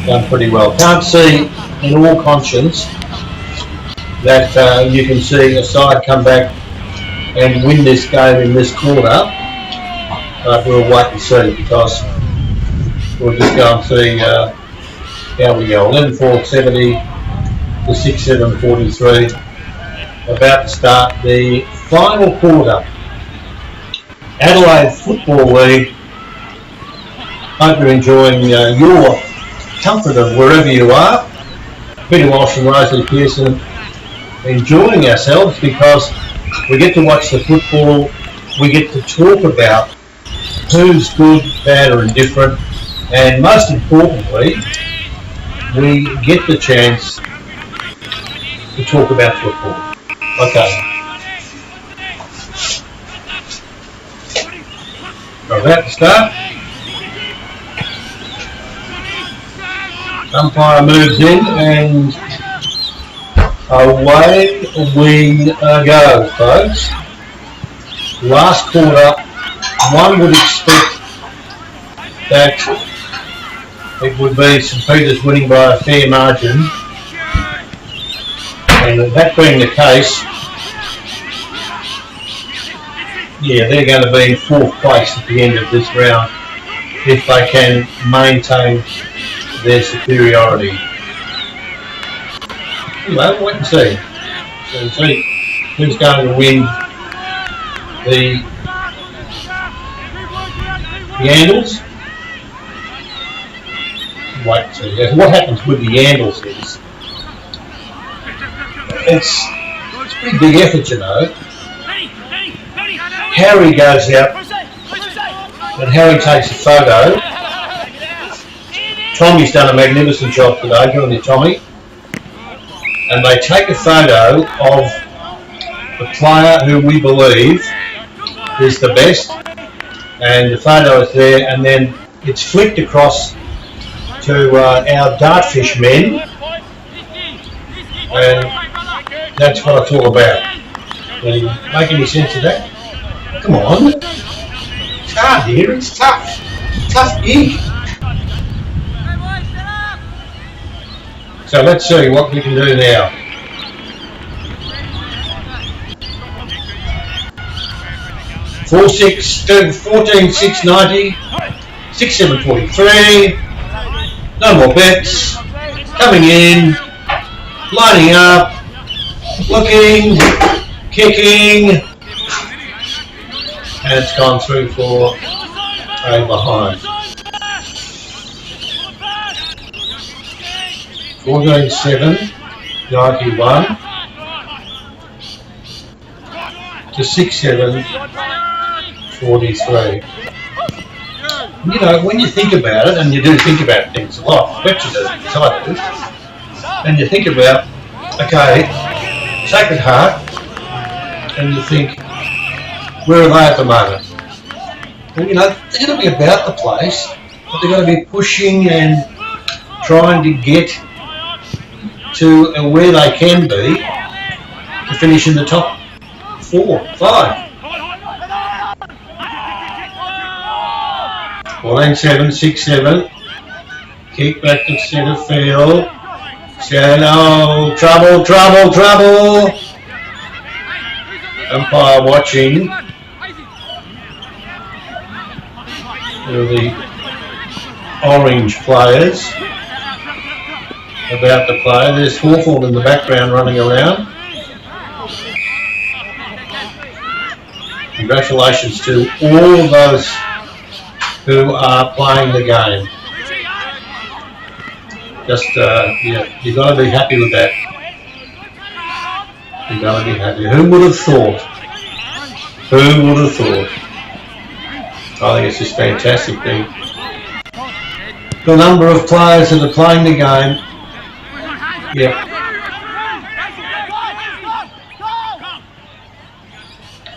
done pretty well. Can't see in all conscience that you can see a side come back and win this game in this quarter, but we'll wait and see, because we'll just go and see how we go. 11-4-70 to 6-7-43. About to start the final quarter. Adelaide Football League. Hope you're enjoying your comfort of wherever you are. Peter Walsh and Rosalie Pearson enjoying ourselves, because we get to watch the football, we get to talk about who's good, bad or indifferent, and most importantly, we get the chance to talk about football. Okay. We're about to start. Umpire moves in and away we go, folks. Last quarter, one would expect that it would be St Peters winning by a fair margin, and that being the case, yeah, they're going to be in fourth place at the end of this round if they can maintain their superiority. Anyway, wait and see. So we'll see who's going to win the Yandles. Wait and see. What happens with the Yandles is it's a pretty big effort, you know. Harry goes out and Harry takes a photo. Tommy's done a magnificent job today, good on you, Tommy. And they take a photo of the player who we believe is the best, and the photo is there, and then it's flicked across to our dartfish men, and that's what it's all about. Can you make any sense of that? Come on. It's hard here, it's tough. Tough gig. So let's see what we can do now. Four 6 14 6 90 6 7 43. No more bets. Coming in, lining up, looking, kicking, and it's gone through for a behind. 14-7, 91 to 6-7, 43. You know, when you think about it, and you do think about things a lot, especially as I do, and you think about, okay, Sacred Heart, and you think, where are they at the moment? Well, you know, they're going to be about the place, but they're going to be pushing and trying to get to where they can be to finish in the top 4, 5. 14-7, 6-7. Kick back to centre field. Shadow, trouble. Umpire watching. The orange players about to play. There's Hawthorn in the background running around. Congratulations to all of those who are playing the game. Just, you've got to be happy with that. You've got to be happy. Who would have thought? I think it's just fantastic. The number of players that are playing the game. Yep.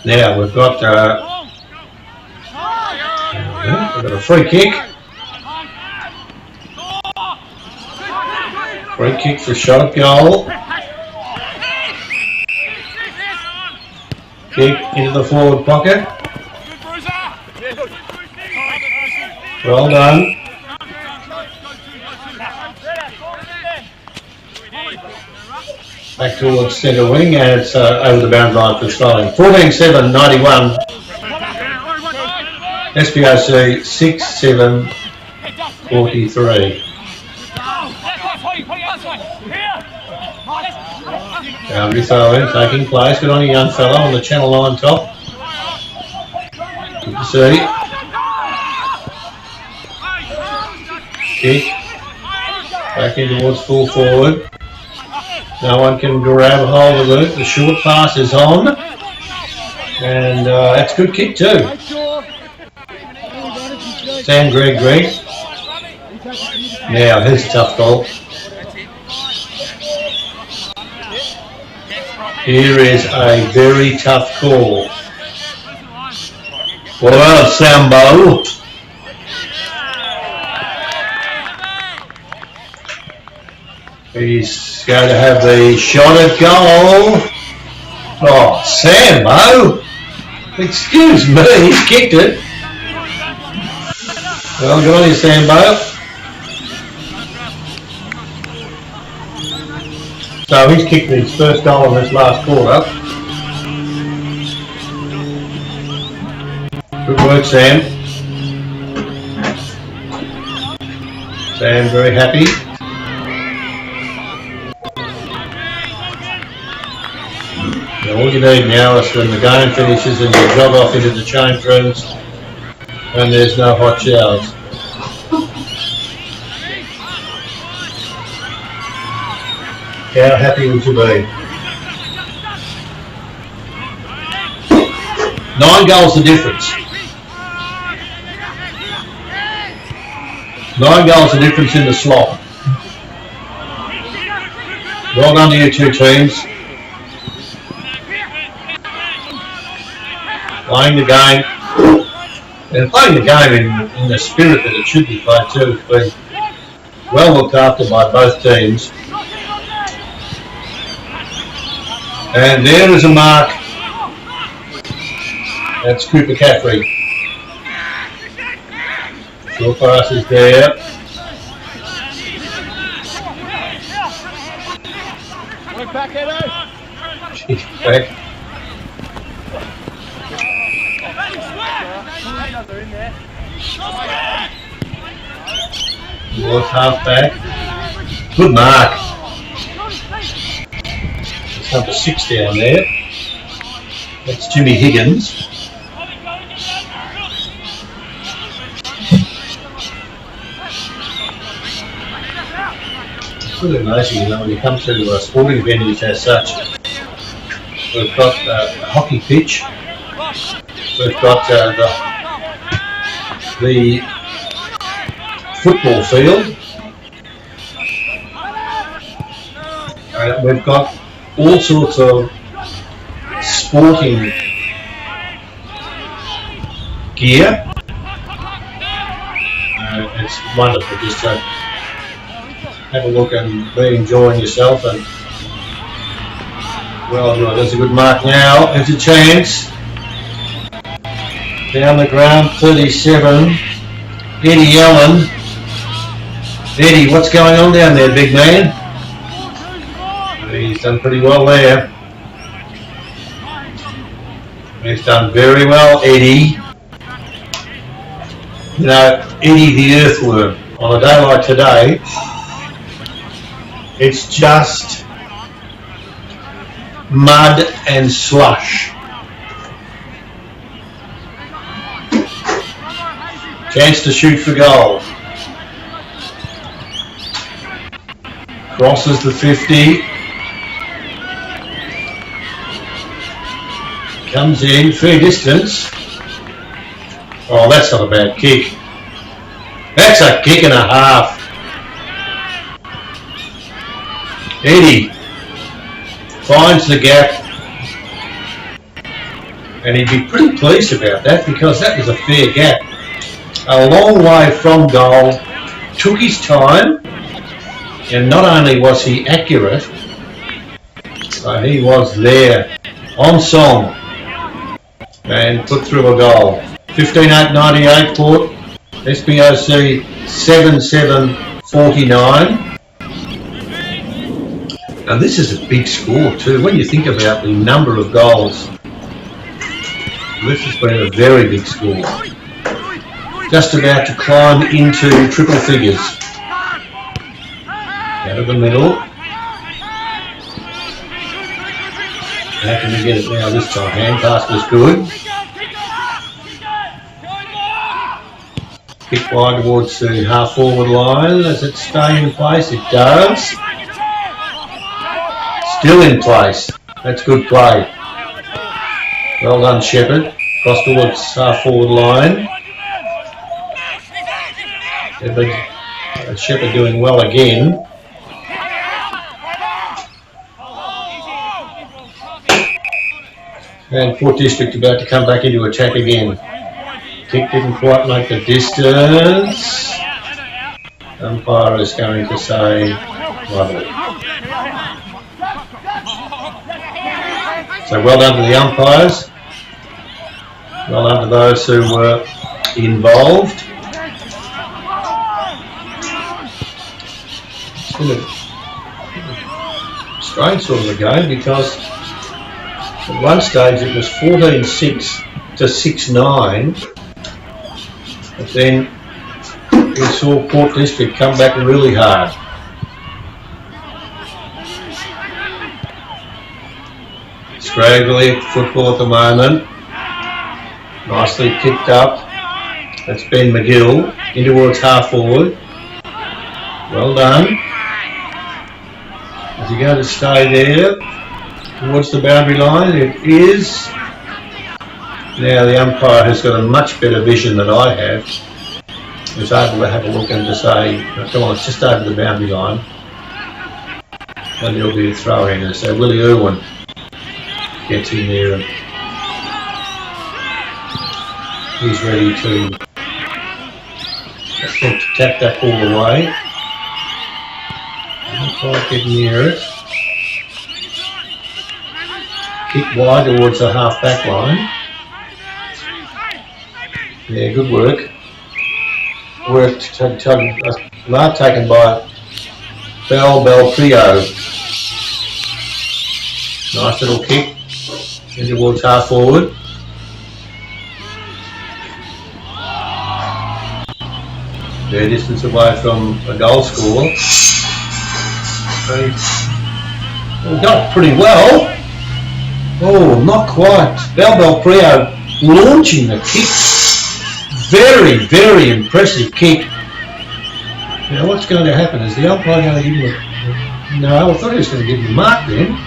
Now we've got a free kick. Free kick for shot at goal. Kick into the forward pocket. Well done. Back towards centre wing, and it's over the boundary line for Stirling. 14-7, 91. SPOC 6-7, 43. Boundary throw in, taking place. Good on you, young fella, on the channel line top. Good to see. Kick. Back in towards full forward. No one can grab hold of it. The short pass is on. And that's a good kick too. Sam Greg. Now, here's a tough goal. Here is a very tough call. Well, Sambo. He's going to have the shot at goal. Oh, Sambo. Excuse me, he's kicked it. Well, good on you, Sambo. So he's kicked his first goal in this last quarter. Good work, Sam. Sam very happy. Now all you need now is when the game finishes and you jog off into the change rooms and there's no hot showers. How happy would you be? 9 goals the difference. 9 goals the difference in the slot. Well done to you two teams. Playing the game. And playing the game in the spirit that it should be played too. It's been well looked after by both teams. And there is a mark. That's Cooper Caterer. Short pass is there. Back, Edo. She's back. Towards half back. Good mark. It's number 6 down there. That's Jimmy Higgins. It's really amazing, you know, when you come to sporting venues as such. We've got a hockey pitch. We've got the football field. We've got all sorts of sporting gear. It's wonderful just to have a look and be enjoying yourself. And well, there's a good mark now. There's a chance. Down the ground, 37. Eddie Allen. Eddie, what's going on down there, big man? He's done pretty well there. He's done very well, Eddie. You know, Eddie the earthworm. On a day like today, it's just mud and slush. Chance to shoot for goal. Crosses the 50. Comes in, fair distance. Oh, that's not a bad kick. That's a kick and a half. Eddie finds the gap. And he'd be pretty pleased about that because that was a fair gap. A long way from goal. Took his time. And not only was he accurate, but he was there on song. And put through a goal. 15-8-98 Port. SBOC 7-7-49. Now this is a big score too. When you think about the number of goals, this has been a very big score. Just about to climb into triple figures. Out of the middle. How can we get it now this time? Hand pass was good. Kick wide towards the half forward line. Does it stay in place? It does. Still in place. That's good play. Well done, Shepherd. Cross towards half forward line. Shepherd doing well again. And Port District about to come back into attack again. Kick didn't quite make the distance. Umpire is going to say lovely. So well done to the umpires. Well done to those who were involved. It's been a strange sort of a game because at one stage it was 14-6 to 6-9, but then we saw Port District come back really hard. Scraggly football at the moment. Nicely picked up. That's Ben McGill in towards half forward. Well done. Is he going to stay there? Towards the boundary line, it is. Now the umpire has got a much better vision than I have. He's able to have a look and to say, come on, it's just over the boundary line. And there'll be a throw in. And so Willie Irwin gets in there and he's ready to tap that ball away. Not quite get near it. Kick wide towards the half back line. Yeah, good work. Mark taken by Belprio. Nice little kick in towards half forward. Fair distance away from a goal scorer. Well, got it pretty well. Oh, not quite. Bell Prio launching the kick. Very, very impressive kick. Now what's going to happen? Is the umpire going to give him a... No, I thought he was going to give him a mark then.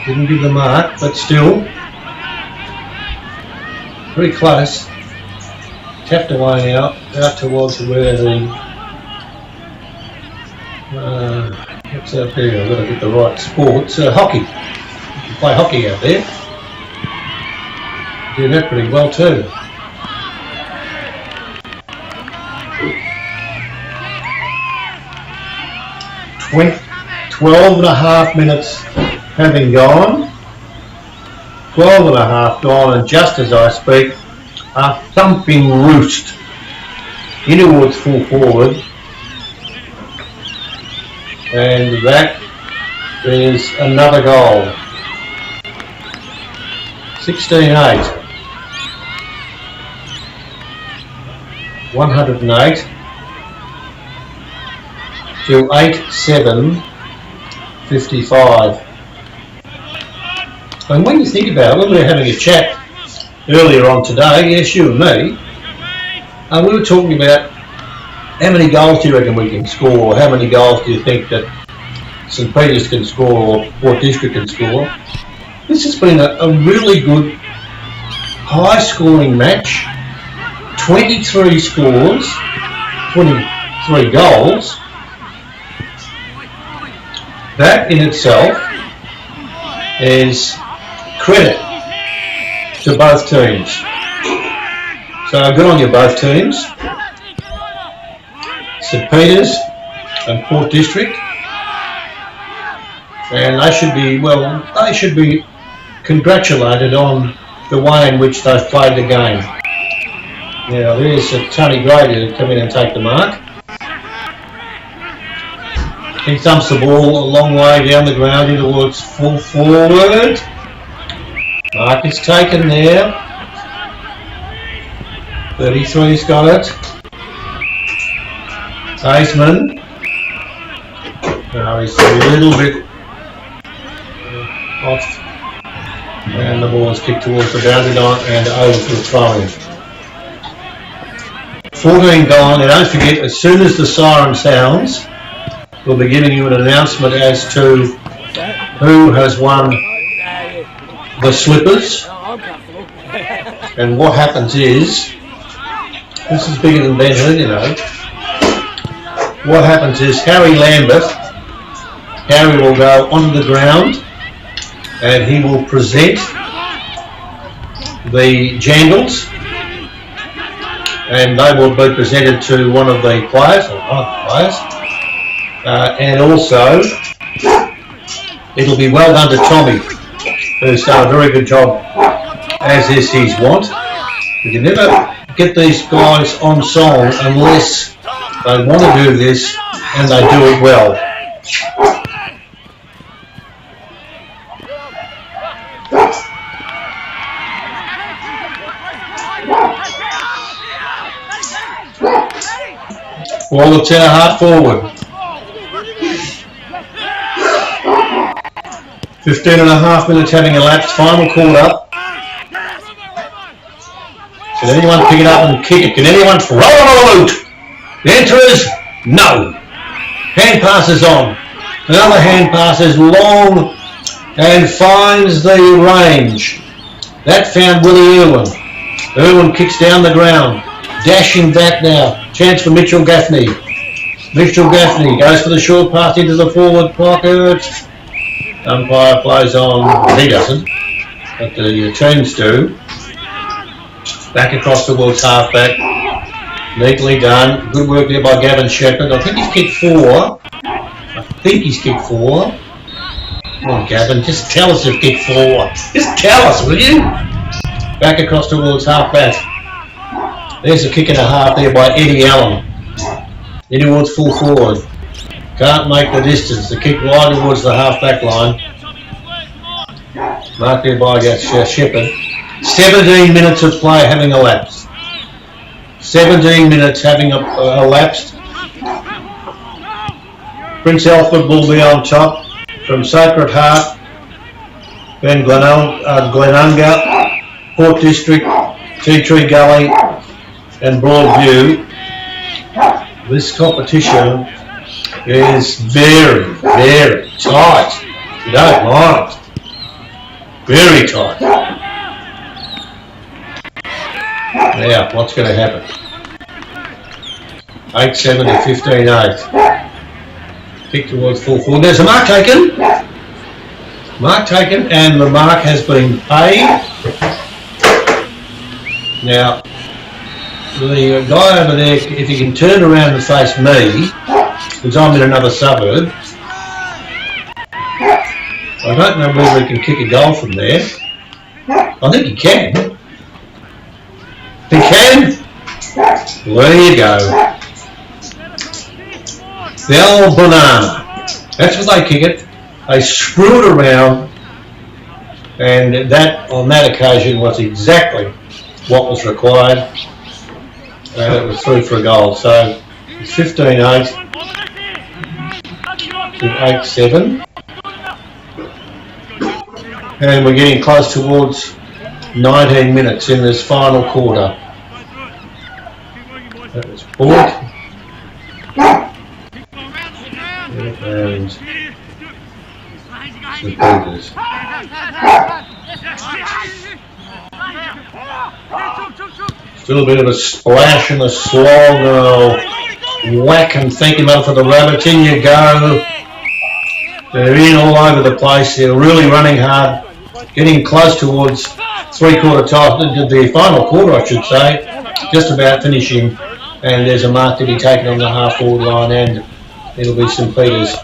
Didn't give the mark, but still. Very close. Tapped away out towards where the... what's out there? I've got to get the right sport. It's hockey. You can play hockey out there. Do that pretty well too. 12 and a half minutes having gone. 12 and a half gone, and just as I speak, a thumping roost in towards full forward. And that is another goal. 16-8. 108 to 87-55. And when you think about it, when we were having a chat earlier on today, yes, you and me, and we were talking about how many goals do you reckon we can score, or how many goals do you think that St Peter's can score or Port District can score. This has been a really good high scoring match. 23 scores, 23 goals. That in itself is credit to both teams. So good on you both teams. St Peter's and Port District. And they should be, well, they should be congratulated on the way in which they've played the game. Now there's Tony Grady to come in and take the mark. He thumps the ball a long way down the ground in towards full forward. Mark is taken there. 33's got it. Tasman. Now he's a little bit off. And the ball is kicked towards the boundary line and over to the throw-in. 14 gone, and don't forget, as soon as the siren sounds, we'll be giving you an announcement as to who has won the slippers. And what happens is, this is bigger than Ben Hur, you know. What happens is Harry will go on the ground and he will present the jangles, and they will be presented to one of the players, or one of the players. And also, it'll be well done to Tommy, who's done a very good job, as is his wont. You can never get these guys on song unless they want to do this and they do it well. Ball the centre half forward. 15 and a half minutes having elapsed. Final quarter. Can anyone pick it up and kick it? Can anyone throw it out? The answer is no. Hand passes on. Another hand pass is long and finds the range. That found Willie Irwin. Irwin kicks down the ground. Dashing back now. Chance for Mitchell Gaffney. Mitchell Gaffney goes for the short pass into the forward pocket. Umpire plays on. He doesn't, but the teams do. Back across towards halfback. Neatly done. Good work there by Gavin Shepherd. I think he's kicked 4. Come on, Gavin, just tell us you've kicked 4. Just tell us, will you? Back across towards halfback. There's a kick and a half there by Eddie Allen. In towards full forward. Can't make the distance. The kick right towards the half-back line. Marked there by Shepherd. 17 minutes of play having elapsed. 17 minutes having elapsed. Prince Alfred will be on top from Sacred Heart, then Glenunga, Port District, Tea Tree Gully and Broadview. This competition is very, very tight. You don't mind. Very tight. Now, what's going to happen? 8-7 to 15-8. Kick towards full forward. There's a mark taken. Mark taken, and the mark has been paid. Now, the guy over there, if he can turn around and face me, because I'm in another suburb, I don't know whether he can kick a goal from there. I think he can. He can. Well, there you go. The old banana. That's what they kick it. They screw it around, and that on that occasion was exactly what was required, and it was through for a goal. So it's 15-8 to 8-7, and we're getting close towards 19 minutes in this final quarter. That was Port. And St. Peters. Still a bit of a splash and a slog, whack and thank him up for the rabbits. In you go. They're in all over the place. They're really running hard, getting close towards three-quarter time, the final quarter, I should say, just about finishing. And there's a mark to be taken on the half-forward line, and it'll be St. Peters.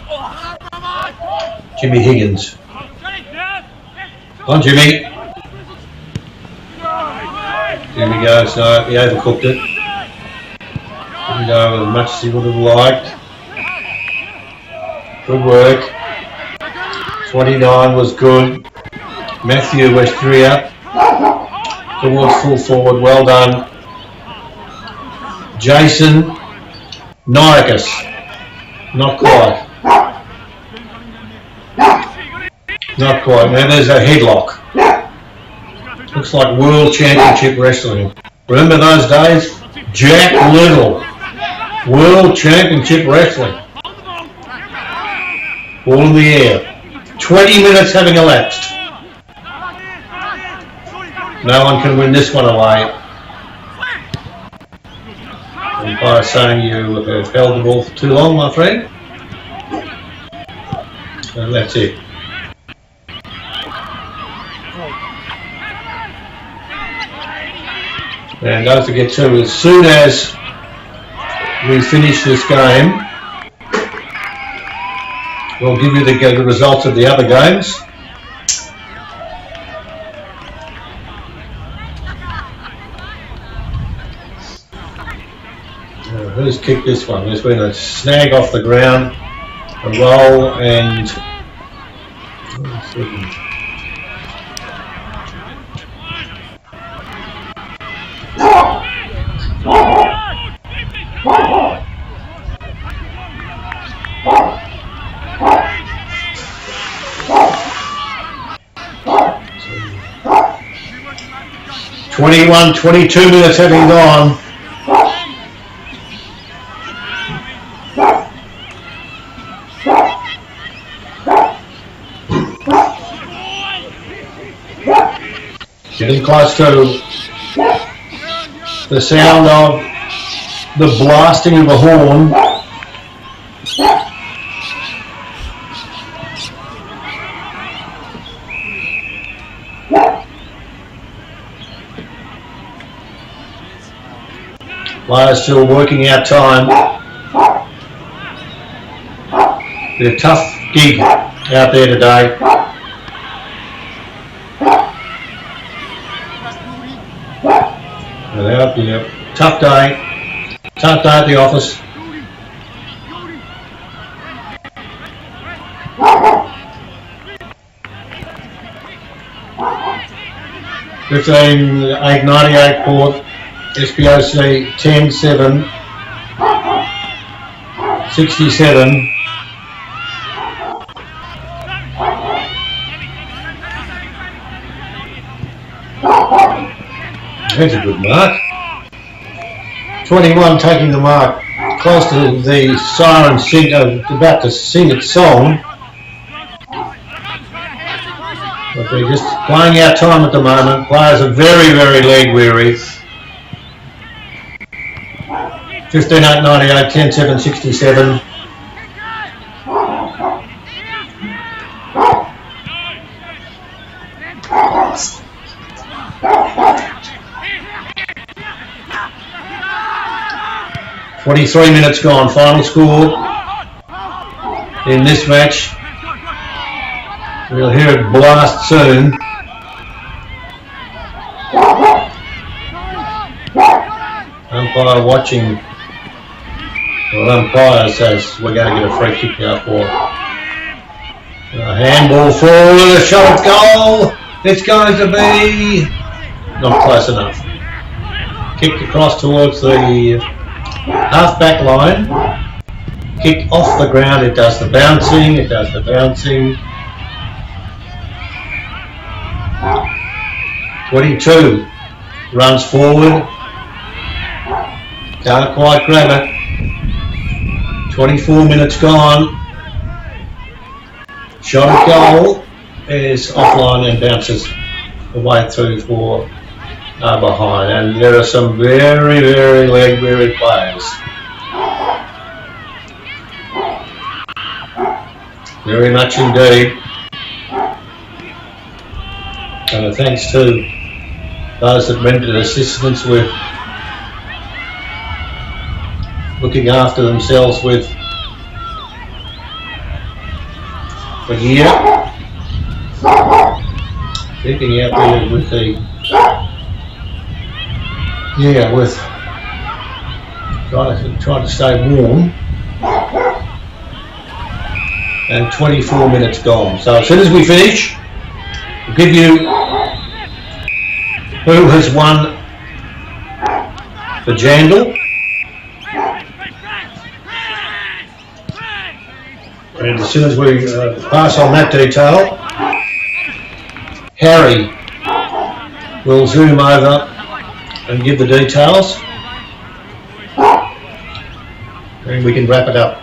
Jimmy Higgins. On Jimmy. Jimmy goes, no, he overcooked it. Didn't go as much as he would have liked. Good work. 29 was good. Matthew Westria towards full forward, well done. Jason Norikas, not quite. Not quite. Now there's a headlock. Looks like World Championship Wrestling. Remember those days? Jack Little. World Championship Wrestling. Ball in the air. 20 minutes having elapsed. No one can win this one away. Umpire saying you have held the ball for too long, my friend. And that's it. And don't forget too, as soon as we finish this game, we'll give you the results of the other games. Who's kicked this one? There's been a snag off the ground, a roll, and 22 minutes having gone. Getting close to the sound of the blasting of a horn. Players still working out time. Been a tough gig out there today. Tough day. Tough day at the office. $15,898 Port. SPOC 10-7, 67. That's a good mark. 21 taking the mark close to the siren sing, about to sing its song. But they're just playing our time at the moment. Players are very, very leg weary. 15-8-98, 10-7, 67. "23 minutes gone." Final score in this match. We'll hear it blast soon. Umpire watching. Well, umpire says we're going to get a free kick now for a handball forward, a shot at goal. It's going to be not close enough. Kicked across towards the half-back line. Kick off the ground. It does the bouncing. It does the bouncing. 22 runs forward. Can't quite grab it. 24 minutes gone. Shot at goal is offline and bounces away through for behind. And there are some very, very leg weary players. Very much indeed. And thanks to those that rendered assistance with looking after themselves with the gear, keeping out there with the with trying to stay warm. And 24 minutes gone. So as soon as we finish, we'll give you who has won the Jandal. And as soon as we pass on that detail, Harry will zoom over and give the details, and we can wrap it up.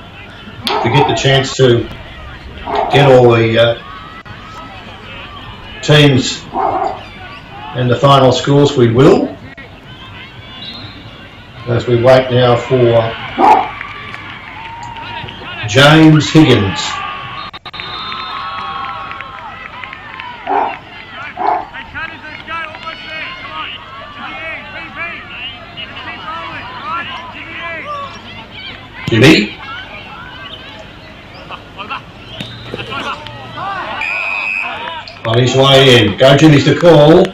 If we get the chance to get all the teams and the final scores, we will, as we wait now for James Higgins. Jimmy. On his way in. Go Jimmy's the call.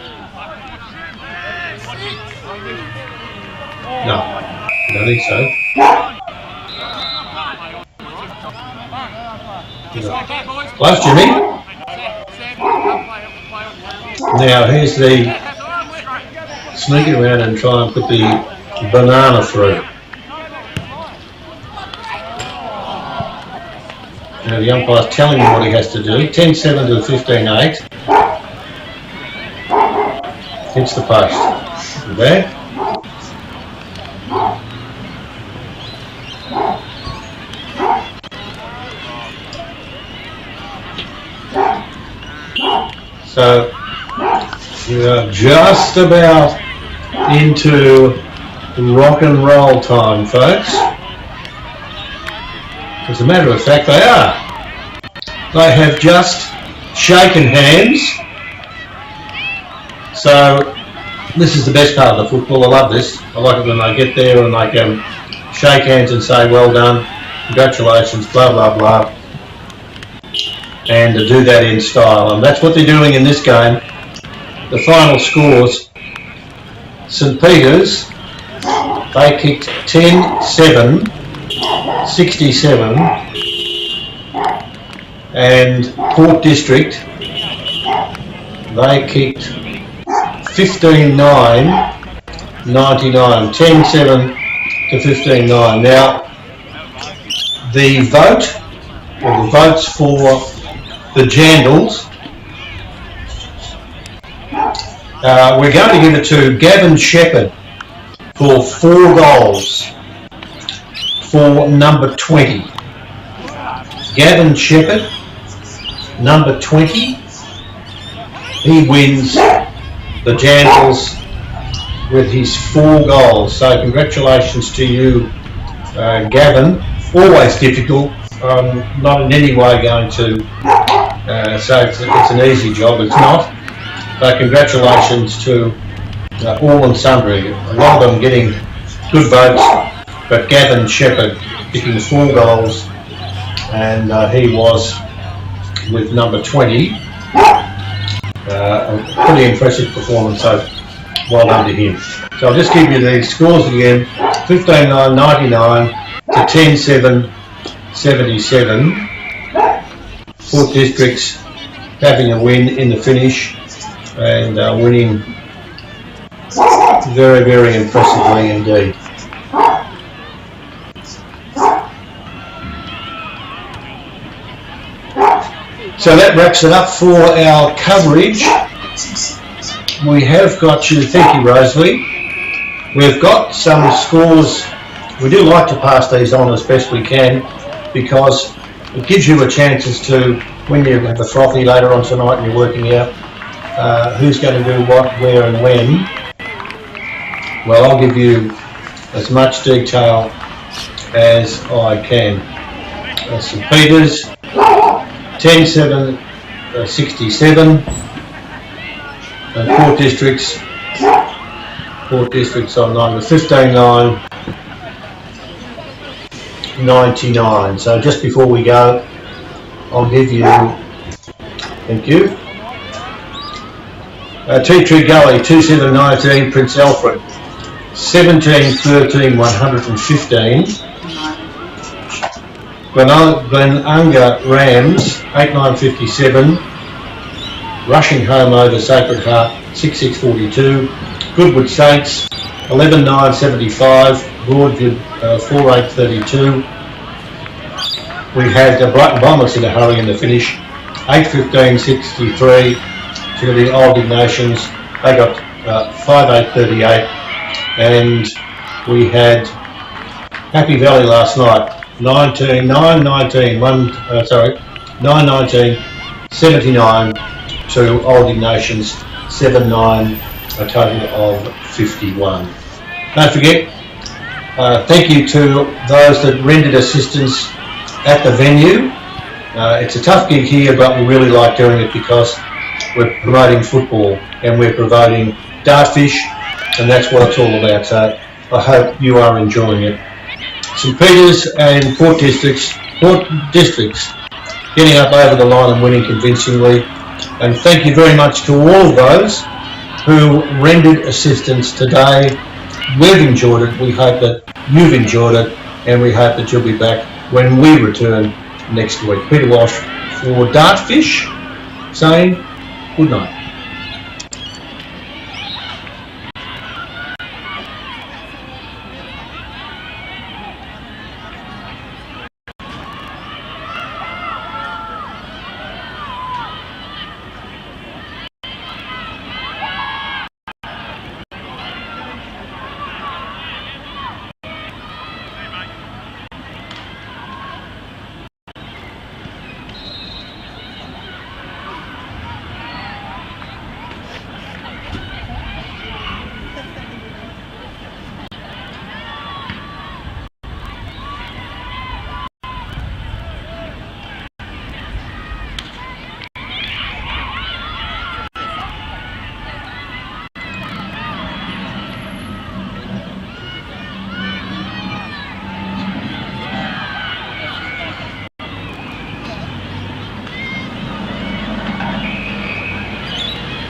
No, I don't think so. Close, Jimmy. Now here's the sneaking around and try and put the banana through. Now the umpire's telling him what he has to do. 10-7 to 15-8. Hits the post. There. So we are just about into rock and roll time, folks. As a matter of fact, they are. They have just shaken hands. So this is the best part of the football. I love this. I like it when they get there and they can shake hands and say, well done, congratulations, blah, blah, blah. And to do that in style. And that's what they're doing in this game. The final scores, St Peter's, they kicked 10-7, 67, and Port District, they kicked 15-9, 99. 10-7 to 15-9. Now, the votes for the Jandals, we're going to give it to Gavin Shepherd for 4 goals for number 20. Gavin Shepherd, number 20. He wins the Jandals with his 4 goals. So congratulations to you, Gavin. Always difficult. Not in any way going to say it's an easy job. It's not. So congratulations to all and sundry. A lot of them getting good votes, but Gavin Shepherd picking 4 goals, and he was with number 20. A pretty impressive performance, so well done to him. So I'll just give you the scores again: 15-9, 99 to 10-7, 77. Port Districts having a win in the finish and winning very, very impressively indeed. So that wraps it up for our coverage. We have got you, thank you Rosalie, we've got some scores. We do like to pass these on as best we can because it gives you a chance as to, when you have a frothy later on tonight and you're working out who's going to do what, where and when. Well, I'll give you as much detail as I can. St Peters, 10-7, 67, and Port Districts on 9 to 15-9, 99. So just before we go, I'll give you, thank you, Tea Tree Gully, 2-7-19, Prince Alfred, 17-13, 115. Glenunga Rams, 8-9-57. Rushing home over Sacred Heart, 6-6-42. Goodwood Saints, 11-9-75. Broadwood, 4-8-32. We had the Brighton Bombers in a hurry in the finish, 8-15-63 to the Old Ignatians. They got 5-8-38. And we had Happy Valley last night, 9-19, 79 to Old Ignatians, 7-9, a total of 51. Don't forget, thank you to those that rendered assistance at the venue. It's a tough gig here, but we really like doing it because we're promoting football and we're promoting dartfish, and that's what it's all about. So I hope you are enjoying it. St Peters and Port Districts getting up over the line and winning convincingly. And thank you very much to all of those who rendered assistance today. We've enjoyed it. We hope that you've enjoyed it, and we hope that you'll be back when we return next week. Peter Walsh for Dartfish saying good night.